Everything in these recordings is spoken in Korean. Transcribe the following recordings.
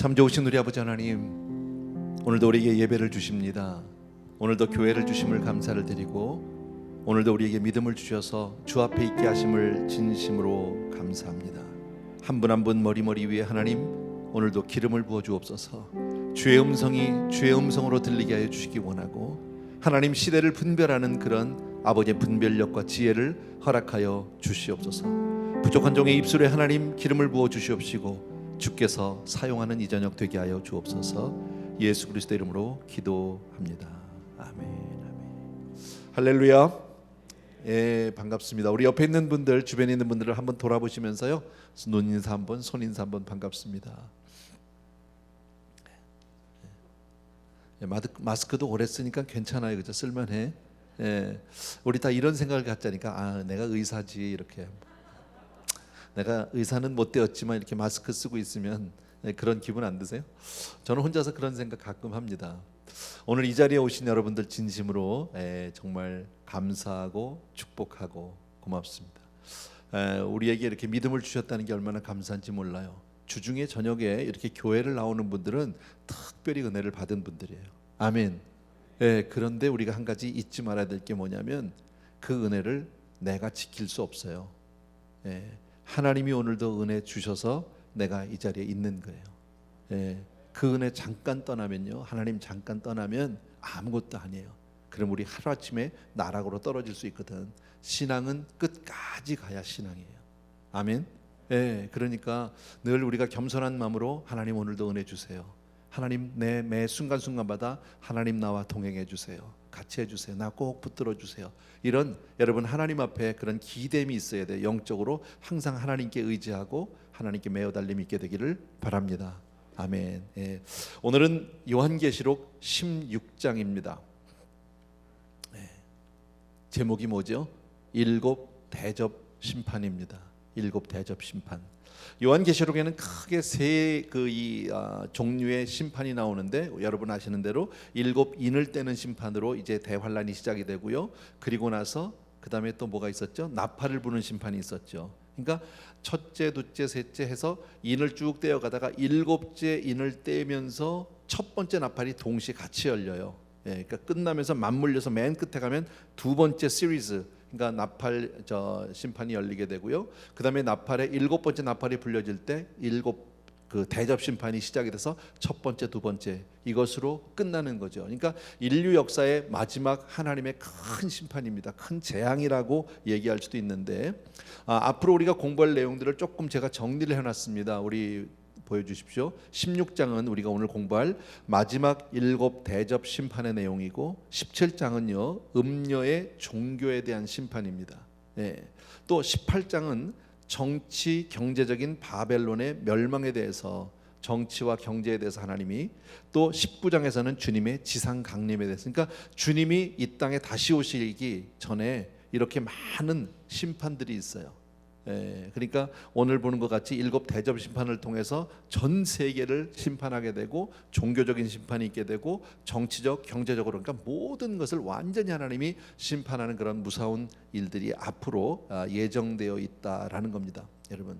참 좋으신 우리 아버지 하나님, 오늘도 우리에게 예배를 주십니다. 오늘도 교회를 주심을 감사를 드리고, 오늘도 우리에게 믿음을 주셔서 주 앞에 있게 하심을 진심으로 감사합니다. 한 분 한 분 머리 위에 하나님, 오늘도 기름을 부어 주옵소서. 주의 음성이 주의 음성으로 들리게 하여 주시기 원하고, 하나님 시대를 분별하는 그런 아버지의 분별력과 지혜를 허락하여 주시옵소서. 부족한 종의 입술에 하나님 기름을 부어 주시옵시고, 주께서 사용하는 이 저녁 되게 하여 주옵소서. 예수 그리스도 이름으로 기도합니다. 아멘. 아멘. 할렐루야. 예, 반갑습니다. 우리 옆에 있는 분들, 주변에 있는 분들을 한번 돌아보시면서요, 눈 인사 한번, 손 인사 한번. 반갑습니다. 마스크도 오래 쓰니까 괜찮아요, 그죠? 쓸만해. 예, 우리 다 이런 생각을 갖자니까, 아, 내가 의사지 이렇게. 내가 의사는 못 되었지만 이렇게 마스크 쓰고 있으면 그런 기분 안 드세요? 저는 혼자서 그런 생각 가끔 합니다. 오늘 이 자리에 오신 여러분들 진심으로 정말 감사하고 축복하고 고맙습니다. 우리에게 이렇게 믿음을 주셨다는 게 얼마나 감사한지 몰라요. 주중에 저녁에 이렇게 교회를 나오는 분들은 특별히 은혜를 받은 분들이에요. 아멘. 그런데 우리가 한 가지 잊지 말아야 될 게 뭐냐면, 그 은혜를 내가 지킬 수 없어요. 하나님이 오늘도 은혜 주셔서 내가 이 자리에 있는 거예요. 그 은혜 잠깐 떠나면요, 하나님 잠깐 떠나면 아무것도 아니에요. 그럼 우리 하루아침에 나락으로 떨어질 수 있거든. 신앙은 끝까지 가야 신앙이에요. 아멘. 그러니까 늘 우리가 겸손한 마음으로, 하나님 오늘도 은혜 주세요. 하나님 내 매 순간순간마다 하나님 나와 동행해 주세요. 같이 해주세요. 나 꼭 붙들어 주세요. 이런 여러분 하나님 앞에 그런 기대임이 있어야 돼요. 영적으로 항상 하나님께 의지하고 하나님께 매어 달림이 있게 되기를 바랍니다. 아멘. 오늘은 요한계시록 16장입니다. 제목이 뭐죠? 일곱 대접 심판입니다. 일곱 대접 심판. 요한계시록에는 크게 세 종류의 심판이 나오는데, 여러분 아시는 대로 일곱 인을 떼는 심판으로 이제 대환란이 시작이 되고요. 그리고 나서 그 다음에 또 뭐가 있었죠? 나팔을 부는 심판이 있었죠. 그러니까 첫째, 둘째, 셋째 해서 인을 쭉 떼어가다가 일곱째 인을 떼면서 첫 번째 나팔이 동시에 같이 열려요. 그러니까 끝나면서 맞물려서 맨 끝에 가면 두 번째 시리즈, 그러니까 나팔 심판이 열리게 되고요. 그 다음에 나팔의 일곱 번째 나팔이 불려질 때 일곱 그 대접 심판이 시작이 돼서 첫 번째, 두 번째 이것으로 끝나는 거죠. 그러니까 인류 역사의 마지막 하나님의 큰 심판입니다. 큰 재앙이라고 얘기할 수도 있는데, 앞으로 우리가 공부할 내용들을 조금 제가 정리를 해놨습니다. 우리 보여주십시오. 16장은 우리가 오늘 공부할 마지막 일곱 대접 심판의 내용이고, 17장은요 음녀의 종교에 대한 심판입니다. 또 18장은 정치 경제적인 바벨론의 멸망에 대해서, 정치와 경제에 대해서 하나님이, 또 19장에서는 주님의 지상 강림에 대해서, 그러니까 주님이 이 땅에 다시 오시기 전에 이렇게 많은 심판들이 있어요. 그러니까 오늘 보는 것 같이 일곱 대접 심판을 통해서 전 세계를 심판하게 되고, 종교적인 심판이 있게 되고, 정치적, 경제적으로, 그러니까 모든 것을 완전히 하나님이 심판하는 그런 무서운 일들이 앞으로 예정되어 있다라는 겁니다. 여러분,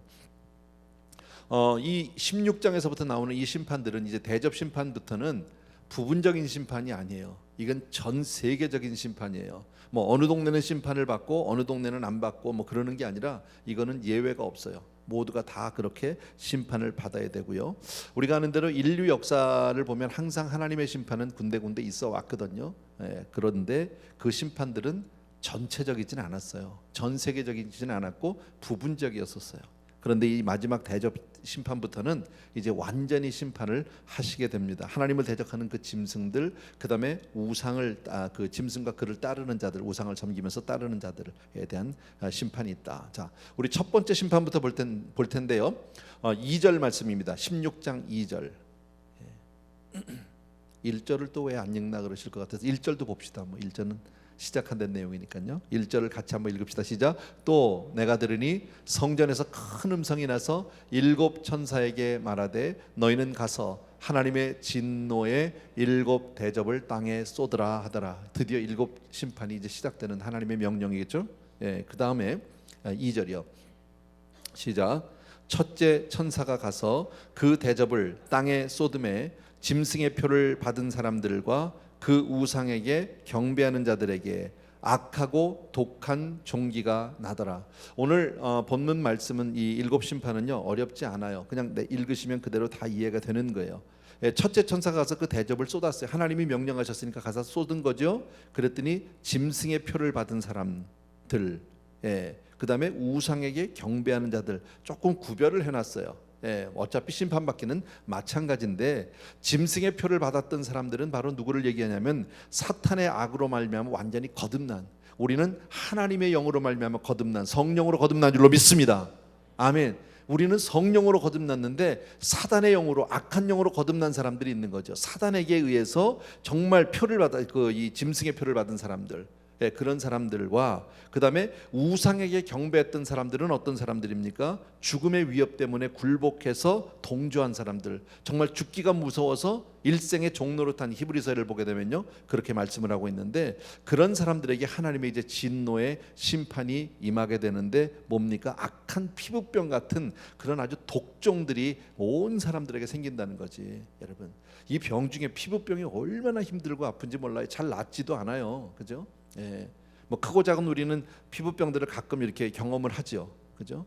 이 16장에서부터 나오는 이 심판들은, 이제 대접 심판부터는 부분적인 심판이 아니에요. 이건 전 세계적인 심판이에요. 뭐 어느 동네는 심판을 받고 어느 동네는 안 받고 뭐 그러는 게 아니라, 이거는 예외가 없어요. 모두가 다 그렇게 심판을 받아야 되고요. 우리가 아는 대로 인류 역사를 보면 항상 하나님의 심판은 군데군데 있어 왔거든요. 그런데 그 심판들은 전체적이지는 않았어요. 전 세계적이지는 않았고 부분적이었었어요. 그런데 이 마지막 대접 심판부터는 이제 완전히 심판을 하시게 됩니다. 하나님을 대적하는 그 짐승들, 그 다음에 우상을, 그 짐승과 그를 따르는 자들, 우상을 섬기면서 따르는 자들에 대한 심판이 있다. 자, 우리 첫 번째 심판부터 볼 텐데요. 2절 말씀입니다. 16장 2절. 1절을 또 왜 안 읽나 그러실 것 같아서 1절도 봅시다. 뭐 1절은 시작한 데 내용이니까요. 1절을 같이 한번 읽읍시다. 시작. 또 내가 들으니 성전에서 큰 음성이 나서 일곱 천사에게 말하되, 너희는 가서 하나님의 진노의 일곱 대접을 땅에 쏟으라 하더라. 드디어 일곱 심판이 이제 시작되는 하나님의 명령이겠죠. 그 다음에 2절이요. 시작. 첫째 천사가 가서 그 대접을 땅에 쏟음에 짐승의 표를 받은 사람들과 그 우상에게 경배하는 자들에게 악하고 독한 종기가 나더라. 오늘 본문 말씀은 이 일곱 심판은요 어렵지 않아요. 그냥 읽으시면 그대로 다 이해가 되는 거예요. 첫째 천사가 가서 그 대접을 쏟았어요. 하나님이 명령하셨으니까 가서 쏟은 거죠. 그랬더니 짐승의 표를 받은 사람들, 그 다음에 우상에게 경배하는 자들, 조금 구별을 해놨어요. 어차피 심판받기는 마찬가지인데, 짐승의 표를 받았던 사람들은 바로 누구를 얘기하냐면 사탄의 악으로 말미암아 완전히 거듭난, 우리는 하나님의 영으로 말미암아 거듭난, 성령으로 거듭난 줄로 믿습니다. 아멘. 우리는 성령으로 거듭났는데 사단의 영으로, 악한 영으로 거듭난 사람들이 있는 거죠. 사단에게 의해서 정말 표를 받아, 이 짐승의 표를 받은 사람들, 그런 사람들과 그 다음에 우상에게 경배했던 사람들은 어떤 사람들입니까? 죽음의 위협 때문에 굴복해서 동조한 사람들, 정말 죽기가 무서워서 일생의 종노릇한 히브리서를 보게 되면요 그렇게 말씀을 하고 있는데, 그런 사람들에게 하나님의 이제 진노의 심판이 임하게 되는데 뭡니까? 악한 피부병 같은 그런 아주 독종들이 온 사람들에게 생긴다는 거지. 여러분, 이 병 중에 피부병이 얼마나 힘들고 아픈지 몰라요. 잘 낫지도 않아요. 그죠? 뭐 크고 작은 우리는 피부병들을 가끔 이렇게 경험을 하죠. 그죠?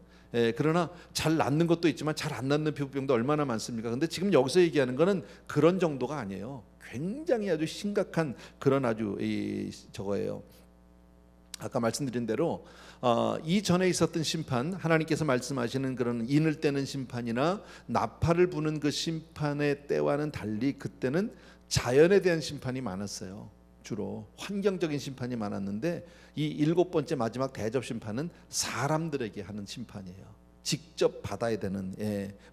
그러나 잘 낫는 것도 있지만 잘 안 낫는 피부병도 얼마나 많습니까? 근데 지금 여기서 얘기하는 거는 그런 정도가 아니에요. 굉장히 아주 심각한 그런 아주 저거예요. 아까 말씀드린 대로 이전에 있었던 심판, 하나님께서 말씀하시는 그런 인을 떼는 심판이나 나팔을 부는 그 심판의 때와는 달리 그때는 자연에 대한 심판이 많았어요. 주로 환경적인 심판이 많았는데, 이 일곱 번째 마지막 대접 심판은 사람들에게 하는 심판이에요. 직접 받아야 되는.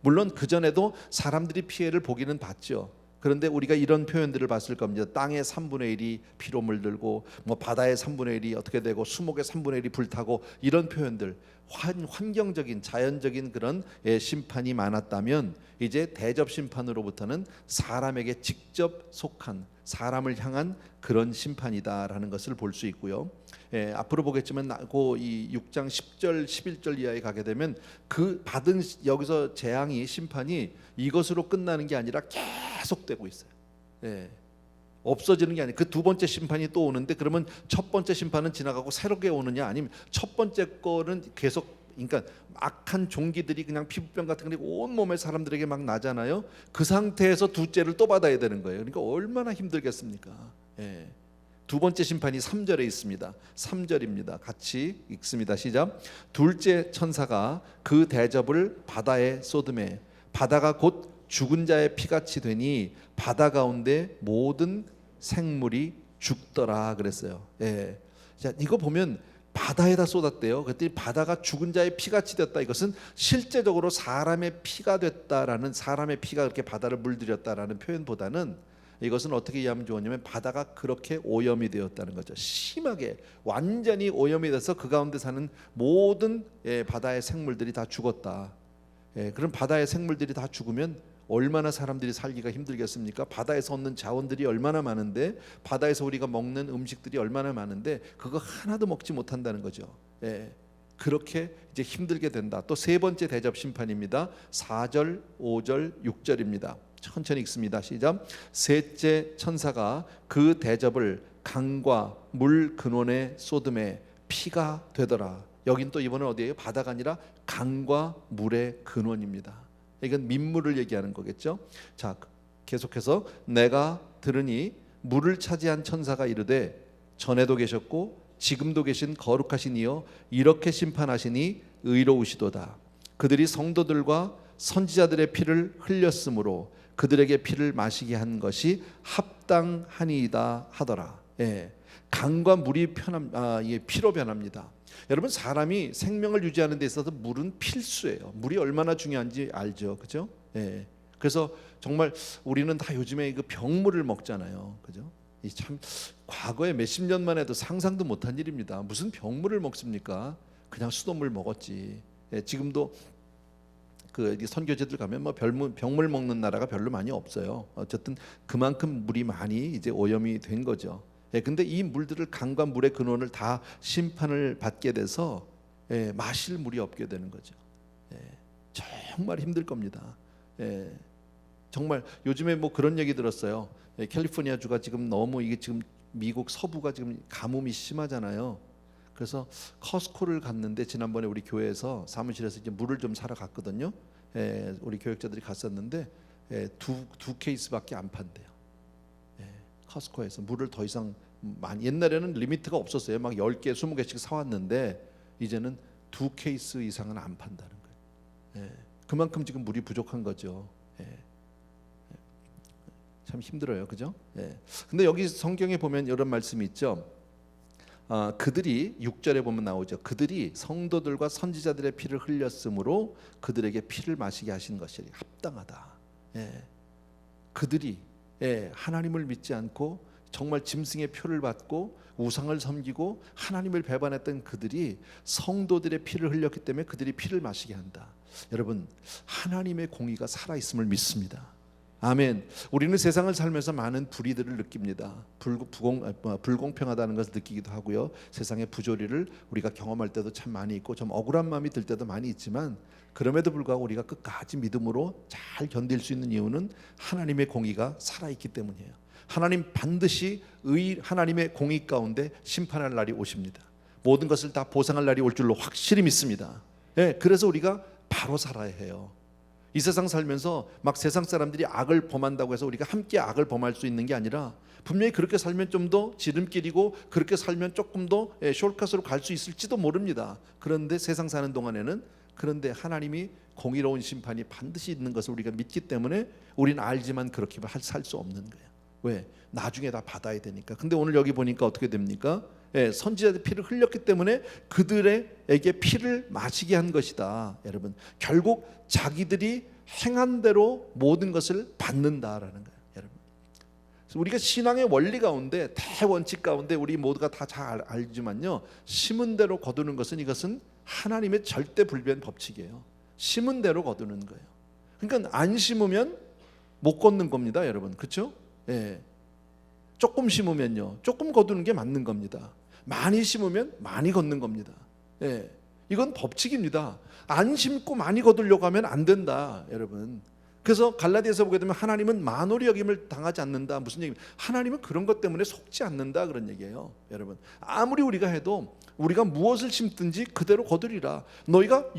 물론 그 전에도 사람들이 피해를 보기는 봤죠. 그런데 우리가 이런 표현들을 봤을 겁니다. 땅의 3분의 1이 피로 물들고, 뭐 바다의 3분의 1이 어떻게 되고, 수목의 3분의 1이 불타고, 이런 표현들, 환경적인 자연적인 그런 심판이 많았다면, 이제 대접 심판으로부터는 사람에게 직접 속한, 사람을 향한 그런 심판이다라는 것을 볼 수 있고요. 앞으로 보겠지만 이 6장 10절 11절 이하에 가게 되면 그 받은 여기서 재앙이, 심판이 이것으로 끝나는 게 아니라 계속되고 있어요. 없어지는 게 아니에요. 그 두 번째 심판이 또 오는데, 그러면 첫 번째 심판은 지나가고 새롭게 오느냐, 아니면 첫 번째 거는 계속, 그러니까 악한 종기들이 그냥 피부병 같은 게 온 몸의 사람들에게 막 나잖아요. 그 상태에서 둘째를 또 받아야 되는 거예요. 그러니까 얼마나 힘들겠습니까? 두 번째 심판이 3절에 있습니다. 3절입니다. 같이 읽습니다. 시작. 둘째 천사가 그 대접을 바다에 쏟음에 바다가 곧 죽은 자의 피같이 되니 바다 가운데 모든 생물이 죽더라 그랬어요. 자, 이거 보면 바다에다 쏟았대요. 그랬더니 바다가 죽은 자의 피같이 됐다. 이것은 실제적으로 사람의 피가 됐다라는, 사람의 피가 그렇게 바다를 물들였다라는 표현보다는, 이것은 어떻게 이해하면 좋으냐면 바다가 그렇게 오염이 되었다는 거죠. 심하게 완전히 오염이 돼서 그 가운데 사는 모든 바다의 생물들이 다 죽었다. 그럼 바다의 생물들이 다 죽으면 얼마나 사람들이 살기가 힘들겠습니까? 바다에서 얻는 자원들이 얼마나 많은데, 바다에서 우리가 먹는 음식들이 얼마나 많은데 그거 하나도 먹지 못한다는 거죠. 그렇게 이제 힘들게 된다. 또 세 번째 대접 심판입니다. 4절, 5절, 6절입니다. 천천히 읽습니다. 시작. 셋째 천사가 그 대접을 강과 물 근원에 쏟음에 피가 되더라. 여긴 또 이번엔 어디예요? 바다가 아니라 강과 물의 근원입니다. 이건 민물을 얘기하는 거겠죠. 자, 계속해서 내가 들으니 물을 차지한 천사가 이르되, 전에도 계셨고 지금도 계신 거룩하신 이여, 이렇게 심판하시니 의로우시도다. 그들이 성도들과 선지자들의 피를 흘렸으므로 그들에게 피를 마시게 한 것이 합당하니이다 하더라. 강과 물이 피로 변합니다. 여러분, 사람이 생명을 유지하는 데 있어서 물은 필수예요. 물이 얼마나 중요한지 알죠, 그죠? 그래서 정말 우리는 다 요즘에 그 병물을 먹잖아요, 그죠? 이 참 과거에 몇십 년만 해도 상상도 못한 일입니다. 무슨 병물을 먹습니까? 그냥 수돗물 먹었지. 지금도 그 선교제들 가면 뭐 병물 먹는 나라가 별로 많이 없어요. 어쨌든 그만큼 물이 많이 이제 오염이 된 거죠. 근데 이 물들을, 강과 물의 근원을 다 심판을 받게 돼서 마실 물이 없게 되는 거죠. 정말 힘들 겁니다. 예, 정말 요즘에 뭐 그런 얘기 들었어요. 예, 캘리포니아 주가 지금 너무 이게 지금 미국 서부가 지금 가뭄이 심하잖아요. 그래서 커스코를 갔는데 지난번에 우리 교회에서 사무실에서 이제 물을 좀 사러 갔거든요. 예, 우리 교역자들이 갔었는데 예, 두 케이스밖에 안 판대요. 예, 커스코에서 물을 더 이상 많이, 옛날에는 리미트가 없었어요. 막 10개, 20개씩 사왔는데 이제는 2케이스 이상은 안 판다는 거예요. 예, 그만큼 지금 물이 부족한 거죠. 예, 참 힘들어요, 그죠? 예. 근데 여기 성경에 보면 이런 말씀이 있죠. 그들이 6절에 보면 나오죠. 그들이 성도들과 선지자들의 피를 흘렸으므로 그들에게 피를 마시게 하신 것이 합당하다. 예. 그들이 하나님을 믿지 않고 정말 짐승의 표를 받고 우상을 섬기고 하나님을 배반했던 그들이 성도들의 피를 흘렸기 때문에 그들이 피를 마시게 한다. 여러분, 하나님의 공의가 살아있음을 믿습니다. 아멘. 우리는 세상을 살면서 많은 불의들을 느낍니다. 불공평하다는 것을 느끼기도 하고요. 세상의 부조리를 우리가 경험할 때도 참 많이 있고 좀 억울한 마음이 들 때도 많이 있지만, 그럼에도 불구하고 우리가 끝까지 믿음으로 잘 견딜 수 있는 이유는 하나님의 공의가 살아있기 때문이에요. 하나님 반드시 하나님의 공의 가운데 심판할 날이 오십니다. 모든 것을 다 보상할 날이 올 줄로 확실히 믿습니다. 그래서 우리가 바로 살아야 해요. 이 세상 살면서 막 세상 사람들이 악을 범한다고 해서 우리가 함께 악을 범할 수 있는 게 아니라, 분명히 그렇게 살면 좀 더 지름길이고 그렇게 살면 조금 더 숄컷으로 갈 수 있을지도 모릅니다. 그런데 세상 사는 동안에는, 그런데 하나님이 공의로운 심판이 반드시 있는 것을 우리가 믿기 때문에 우리는 알지만 그렇게 살 수 없는 거예요. 왜? 나중에 다 받아야 되니까. 근데 오늘 여기 보니까 어떻게 됩니까? 선지자들 피를 흘렸기 때문에 그들에게 피를 마시게 한 것이다. 여러분, 결국 자기들이 행한 대로 모든 것을 받는다라는 거예요. 여러분, 그래서 우리가 신앙의 원리 가운데, 대원칙 가운데 우리 모두가 다 잘 알지만요, 심은 대로 거두는 것은, 이것은 하나님의 절대 불변 법칙이에요. 심은 대로 거두는 거예요. 그러니까 안 심으면 못 걷는 겁니다, 여러분. 그렇죠? 조금 심으면요, 조금 거두는 게 맞는 겁니다. 많이 심으면 많이 걷는 겁니다. 이건 법칙입니다. 안 심고 많이 거두려고 하면 안 된다, 여러분. 그래서 갈라디아서 보게 되면 하나님은 만홀히 여김을 당하지 않는다. 무슨 얘기입니까? 하나님은 그런 것 때문에 속지 않는다, 그런 얘기예요. 여러분, 아무리 우리가 해도 우리가 무엇을 심든지 그대로 거두리라. 너희가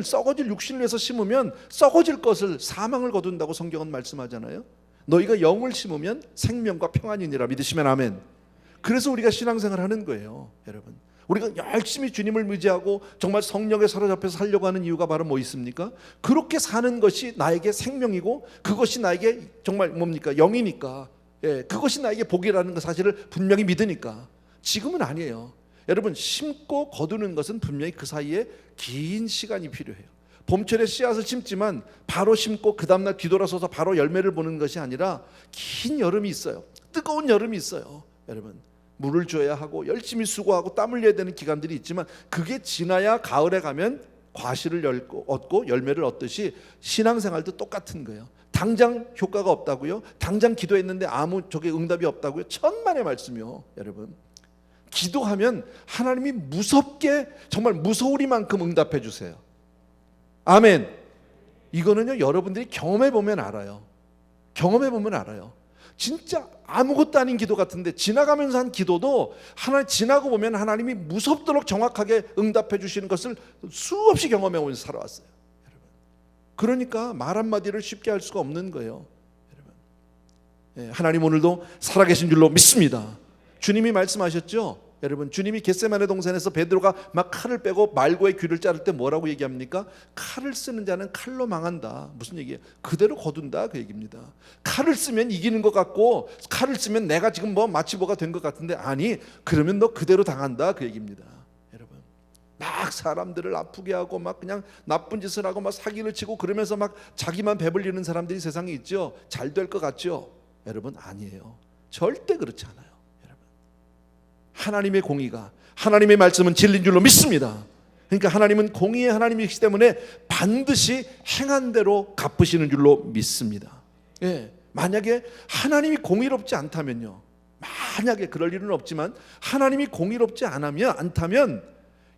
썩어질 육신을 위해서 심으면 썩어질 것을, 사망을 거둔다고 성경은 말씀하잖아요. 너희가 영을 심으면 생명과 평안이니라. 믿으시면 아멘. 그래서 우리가 신앙생활 하는 거예요, 여러분. 우리가 열심히 주님을 의지하고 정말 성령에 사로잡혀서 살려고 하는 이유가 바로 뭐 있습니까? 그렇게 사는 것이 나에게 생명이고 그것이 나에게 정말 뭡니까? 영이니까. 그것이 나에게 복이라는 그 사실을 분명히 믿으니까. 지금은 아니에요. 여러분, 심고 거두는 것은 분명히 그 사이에 긴 시간이 필요해요. 봄철에 씨앗을 심지만 바로 심고 그 다음날 뒤돌아서서 바로 열매를 보는 것이 아니라 긴 여름이 있어요. 뜨거운 여름이 있어요. 여러분, 물을 줘야 하고 열심히 수고하고 땀 흘려야 되는 기간들이 있지만, 그게 지나야 가을에 가면 과실을 얻고 열매를 얻듯이 신앙생활도 똑같은 거예요. 당장 효과가 없다고요? 당장 기도했는데 아무 응답이 없다고요? 천만의 말씀이요, 여러분. 기도하면 하나님이 무섭게, 정말 무서우리만큼 응답해 주세요. 아멘. 이거는요, 여러분들이 경험해 보면 알아요. 경험해 보면 알아요. 진짜 아무것도 아닌 기도 같은데, 지나가면서 한 기도도 지나고 보면 하나님이 무섭도록 정확하게 응답해 주시는 것을 수없이 경험해 오면서 살아왔어요, 여러분. 그러니까 말 한마디를 쉽게 할 수가 없는 거예요, 여러분. 하나님 오늘도 살아계신 줄로 믿습니다. 주님이 말씀하셨죠. 여러분, 주님이 겟세마네 동산에서 베드로가 막 칼을 빼고 말고의 귀를 자를 때 뭐라고 얘기합니까? 칼을 쓰는 자는 칼로 망한다. 무슨 얘기예요? 그대로 거둔다, 그 얘기입니다. 칼을 쓰면 이기는 것 같고, 칼을 쓰면 내가 지금 마치 뭐가 된 것 같은데, 아니, 그러면 너 그대로 당한다, 그 얘기입니다. 여러분, 막 사람들을 아프게 하고 막 그냥 나쁜 짓을 하고 막 사기를 치고 그러면서 막 자기만 배불리는 사람들이 세상에 있죠. 잘 될 것 같죠? 여러분, 아니에요. 절대 그렇지 않아요. 하나님의 공의가, 하나님의 말씀은 진리인 줄로 믿습니다. 그러니까 하나님은 공의의 하나님이시기 때문에 반드시 행한 대로 갚으시는 줄로 믿습니다. 만약에 하나님이 공의롭지 않다면요, 만약에 그럴 일은 없지만 하나님이 공의롭지 않다면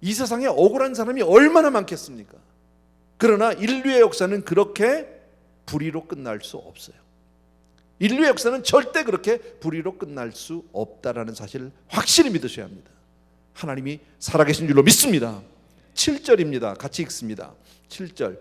이 세상에 억울한 사람이 얼마나 많겠습니까? 그러나 인류의 역사는 그렇게 불의로 끝날 수 없어요. 인류의 역사는 절대 그렇게 불의로 끝날 수 없다라는 사실을 확실히 믿으셔야 합니다. 하나님이 살아계신 줄로 믿습니다. 7절입니다. 같이 읽습니다. 7절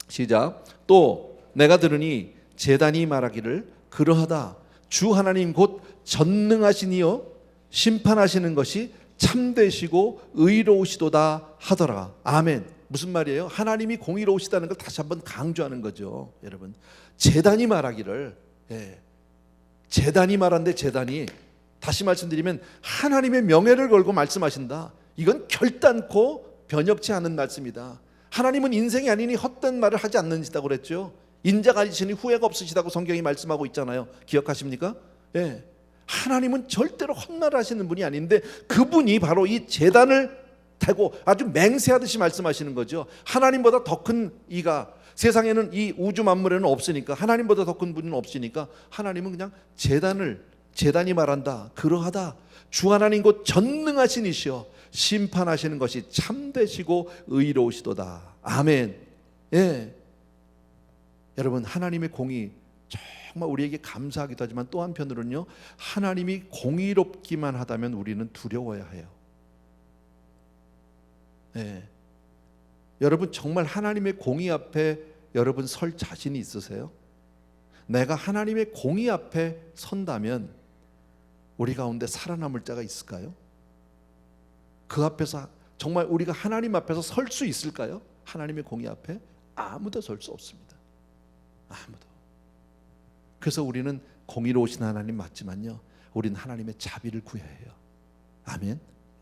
시작. 또 내가 들으니 제단이 말하기를 그러하다 주 하나님 곧 전능하신 이여 심판하시는 것이 참되시고 의로우시도다 하더라. 아멘. 무슨 말이에요? 하나님이 공의로우시다는 걸 다시 한번 강조하는 거죠. 여러분, 제단이 말하기를, 제단이 말한데, 제단이 다시 말씀드리면 하나님의 명예를 걸고 말씀하신다. 이건 결단코 변혁치 않은 말씀이다. 하나님은 인생이 아니니 헛된 말을 하지 않는다고 그랬죠. 인자가 있으니 후회가 없으시다고 성경이 말씀하고 있잖아요. 기억하십니까? 예. 하나님은 절대로 헛말을 하시는 분이 아닌데 그분이 바로 이 제단을 대고 아주 맹세하듯이 말씀하시는 거죠. 하나님보다 더 큰 이가 세상에는 이 우주 만물에는 없으니까, 하나님보다 더 큰 분은 없으니까 하나님은 그냥 제단이 말한다 그러하다 주 하나님 곧 전능하신 이시여 심판하시는 것이 참되시고 의로우시도다. 아멘. 예. 여러분, 하나님의 공의 정말 우리에게 감사하기도 하지만 또 한편으로는요, 하나님이 공의롭기만 하다면 우리는 두려워야 해요. 네. 여러분, 정말 하나님의 공의 앞에 여러분 설 자신이 있으세요? 내가 하나님의 공의 앞에 선다면 우리 가운데 살아남을 자가 있을까요? 그 앞에서 정말 우리가 하나님 앞에서 설 수 있을까요? 하나님의 공의 앞에 아무도 설 수 없습니다. 아무도. 그래서 우리는 공의로우신 하나님 맞지만요, 우리는 하나님의 자비를 구해야 해요. 아멘.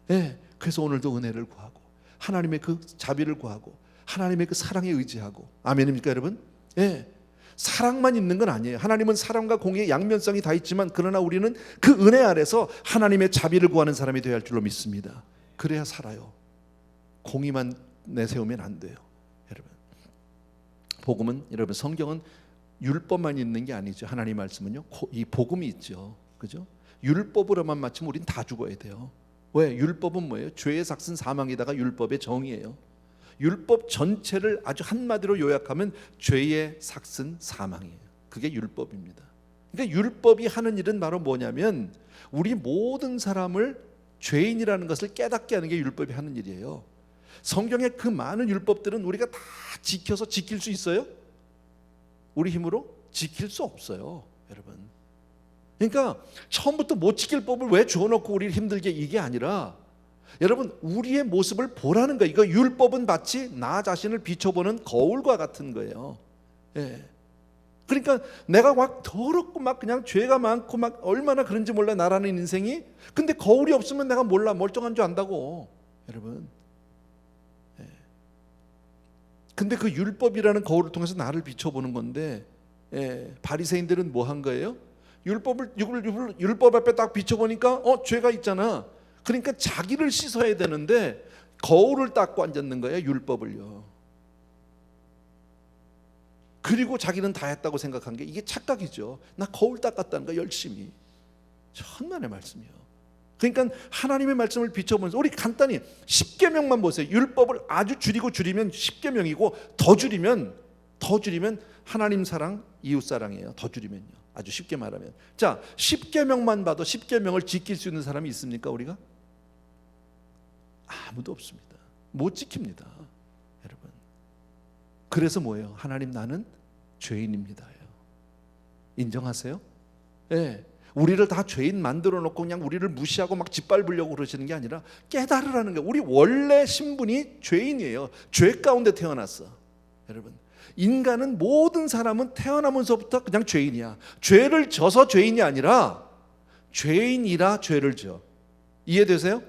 네. 그래서 오늘도 은혜를 구하고 하나님의 그 자비를 구하고 하나님의 그 사랑에 의지하고. 아멘입니까 여러분? 예. 사랑만 있는 건 아니에요. 하나님은 사랑과 공의의 양면성이 다 있지만 그러나 우리는 그 은혜 아래서 하나님의 자비를 구하는 사람이 되어야 할 줄로 믿습니다. 그래야 살아요. 공의만 내세우면 안 돼요. 여러분, 복음은, 여러분, 성경은 율법만 있는 게 아니죠. 하나님 말씀은요, 이 복음이 있죠. 그죠? 율법으로만 맞추면 우린 다 죽어야 돼요. 왜? 율법은 뭐예요? 죄의 삭슨 사망이다가 율법의 정의예요. 율법 전체를 아주 한마디로 요약하면 죄의 삭슨 사망이에요. 그게 율법입니다. 그러니까 율법이 하는 일은 바로 뭐냐면 우리 모든 사람을 죄인이라는 것을 깨닫게 하는 게 율법이 하는 일이에요. 성경의 그 많은 율법들은 우리가 다 지켜서 지킬 수 있어요? 우리 힘으로 지킬 수 없어요, 여러분. 그러니까 처음부터 못 지킬 법을 왜 주어놓고 우리를 힘들게, 이게 아니라 여러분, 우리의 모습을 보라는 거예요. 이거 율법은 마치 나 자신을 비춰보는 거울과 같은 거예요. 예. 그러니까 내가 막 더럽고 막 그냥 죄가 많고 막 얼마나 그런지 몰라 나라는 인생이. 근데 거울이 없으면 내가 몰라, 멀쩡한 줄 안다고, 여러분. 예. 근데 그 율법이라는 거울을 통해서 나를 비춰보는 건데, 예. 바리새인들은 뭐 한 거예요? 율법 앞에 딱 비춰보니까 죄가 있잖아. 그러니까 자기를 씻어야 되는데 거울을 닦고 앉았는 거예요, 율법을요. 그리고 자기는 다 했다고 생각한 게 이게 착각이죠. 나 거울 닦았다는 거 열심히. 천만의 말씀이요. 그러니까 하나님의 말씀을 비춰보면서 우리 간단히 10계명만 보세요. 율법을 아주 줄이면 10계명이고 더 줄이면 하나님 사랑, 이웃 사랑이에요. 더 줄이면요. 아주 쉽게 말하면. 자, 10계명만 봐도 10계명을 지킬 수 있는 사람이 있습니까, 우리가? 아무도 없습니다. 못 지킵니다, 여러분. 그래서 뭐예요? 하나님, 나는 죄인입니다. 인정하세요? 예. 우리를 다 죄인 만들어 놓고 그냥 우리를 무시하고 막 짓밟으려고 그러시는 게 아니라 깨달으라는 거예요. 우리 원래 신분이 죄인이에요. 죄 가운데 태어났어, 여러분. 인간은, 모든 사람은 태어나면서부터 그냥 죄인이야. 죄를 져서 죄인이 아니라 죄인이라 죄를 져. 이해되세요?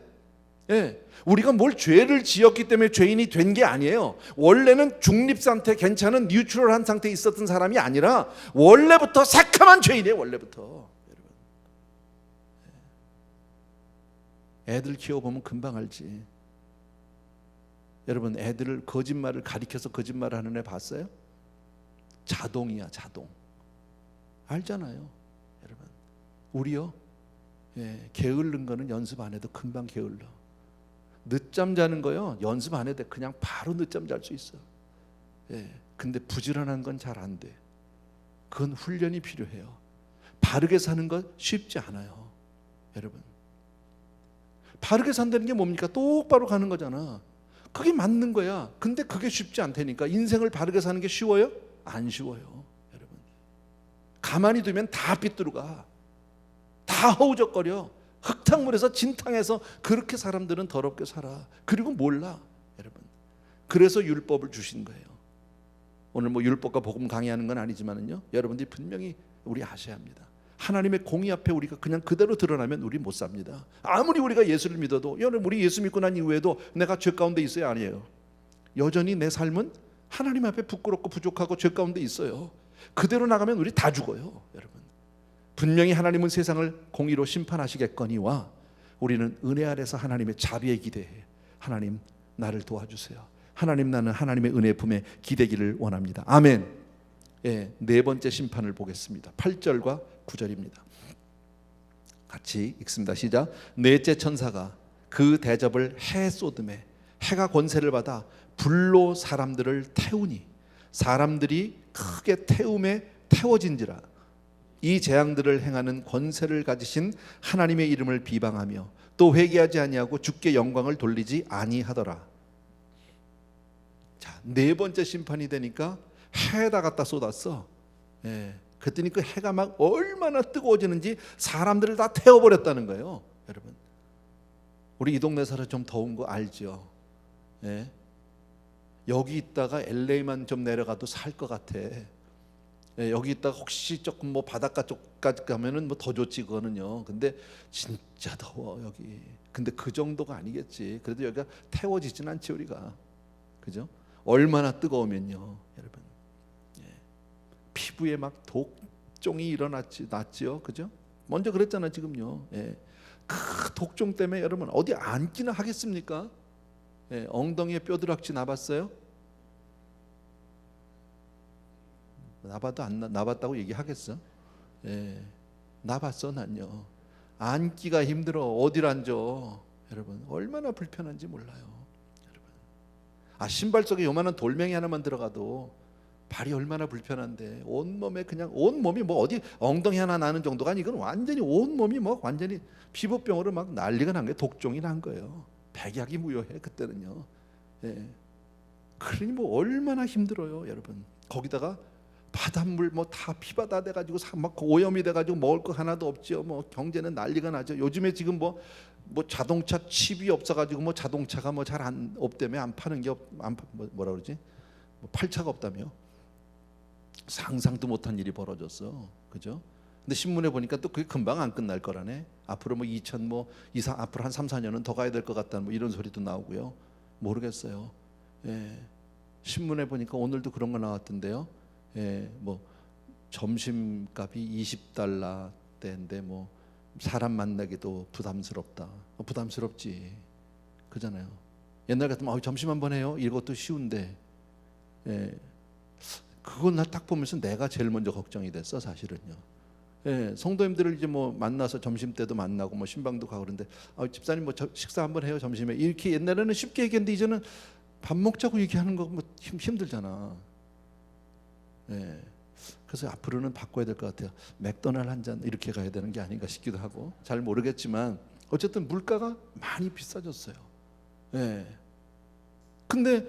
예. 우리가 뭘 죄를 지었기 때문에 죄인이 된 게 아니에요. 원래는 중립 상태, 괜찮은 뉴트럴한 상태에 있었던 사람이 아니라 원래부터 새카만 죄인이에요. 원래부터. 여러분, 애들 키워보면 금방 알지. 여러분, 애들을 거짓말을 가리켜서 거짓말하는 애 봤어요? 자동이야, 자동. 알잖아요, 여러분. 우리요, 게으른 거는 연습 안 해도 금방 게을러. 늦잠 자는 거요, 연습 안 해도 그냥 바로 늦잠 잘 수 있어. 근데 부지런한 건 잘 안 돼. 그건 훈련이 필요해요. 바르게 사는 건 쉽지 않아요. 여러분, 바르게 산다는 게 뭡니까? 똑바로 가는 거잖아. 그게 맞는 거야. 근데 그게 쉽지 않다니까. 인생을 바르게 사는 게 쉬워요? 안 쉬워요. 여러분, 가만히 두면 다 삐뚤어가, 다 허우적거려. 흙탕물에서 진탕해서 그렇게 사람들은 더럽게 살아. 그리고 몰라. 여러분, 그래서 율법을 주신 거예요. 오늘 뭐 율법과 복음 강의하는 건 아니지만은요, 여러분들이 분명히 우리 아셔야 합니다. 하나님의 공의 앞에 우리가 그냥 그대로 드러나면 우리 못 삽니다. 아무리 우리가 예수를 믿어도, 여러분, 우리 예수 믿고 난 이후에도 내가 죄 가운데 있어요, 아니에요? 여전히 내 삶은 하나님 앞에 부끄럽고 부족하고 죄 가운데 있어요. 그대로 나가면 우리 다 죽어요. 여러분, 분명히 하나님은 세상을 공의로 심판하시겠거니와 우리는 은혜 아래서 하나님의 자비에 기대해. 하나님, 나를 도와주세요. 하나님, 나는 하나님의 은혜 품에 기대기를 원합니다. 아멘. 네 번째 심판을 보겠습니다. 8절과 9절입니다. 같이 읽습니다. 시작. 넷째 천사가 그 대접을 해 쏟음에 해가 권세를 받아 불로 사람들을 태우니 사람들이 크게 태움에 태워진지라. 이 재앙들을 행하는 권세를 가지신 하나님의 이름을 비방하며 또 회개하지 아니하고 주께 영광을 돌리지 아니하더라. 자, 네 번째 심판이 되니까 해에다 갖다 쏟았어. 그랬더니 그 해가 막 얼마나 뜨거워지는지 사람들을 다 태워버렸다는 거예요. 여러분, 우리 이 동네 살아 좀 더운 거 알죠? 여기 있다가 LA만 좀 내려가도 살 것 같아. 여기 있다가 혹시 조금 뭐 바닷가 쪽까지 가면은 뭐 더 좋지 그거는요. 근데 진짜 더워 여기. 근데 그 정도가 아니겠지. 그래도 여기가 태워지진 않지 우리가. 그죠? 얼마나 뜨거우면요, 여러분. 피부에 막 독종이 났지요, 그죠? 먼저 그랬잖아 지금요. 그 독종 때문에 여러분 어디 앉기나 하겠습니까? 엉덩이에 뼈드락지 나봤어요? 나봐도 안 나봤다고 얘기하겠어? 나봤어 난요. 앉기가 힘들어. 어디를 앉아? 여러분 얼마나 불편한지 몰라요. 여러분, 신발 속에 요만한 돌멩이 하나만 들어가도 발이 얼마나 불편한데 온몸에 그냥 온몸이 뭐 어디 엉덩이 하나 나는 정도가 아니 이건 완전히 온몸이 뭐 완전히 피부병으로 막 난리가 난 거예요. 독종이 난 거예요. 백약이 무효해 그때는요. 그러니 뭐 얼마나 힘들어요, 여러분. 거기다가 바닷물 뭐 다 피바다 돼가지고 막 오염이 돼가지고 먹을 거 하나도 없죠. 뭐 경제는 난리가 나죠. 요즘에 지금 뭐 자동차 칩이 없어가지고 뭐 자동차가 뭐 잘 안 없다며 안 파는 게 뭐라 그러지? 뭐 팔차가 없다며. 상상도 못한 일이 벌어졌어, 그죠? 근데 신문에 보니까 또 그게 금방 안 끝날 거라네. 앞으로 뭐 앞으로 한 3, 4년은 더 가야 될 것 같다는 뭐 이런 소리도 나오고요. 모르겠어요. 신문에 보니까 오늘도 그런 거 나왔던데요. 뭐 점심값이 $20대인데 뭐 사람 만나기도 부담스럽다. 부담스럽지, 그잖아요. 옛날 같으면 점심 한번 해요. 이것도 쉬운데. 그건 나 딱 보면서 내가 제일 먼저 걱정이 됐어, 사실은요. 성도님들을 이제 뭐 만나서 점심 때도 만나고 뭐 신방도 가고 그런데 집사님 뭐 식사 한번 해요 점심에 이렇게 옛날에는 쉽게 얘기했는데 이제는 밥 먹자고 얘기하는 거 뭐 힘들잖아. 그래서 앞으로는 바꿔야 될 것 같아요. 맥도날드 한 잔 이렇게 가야 되는 게 아닌가 싶기도 하고 잘 모르겠지만 어쨌든 물가가 많이 비싸졌어요. 근데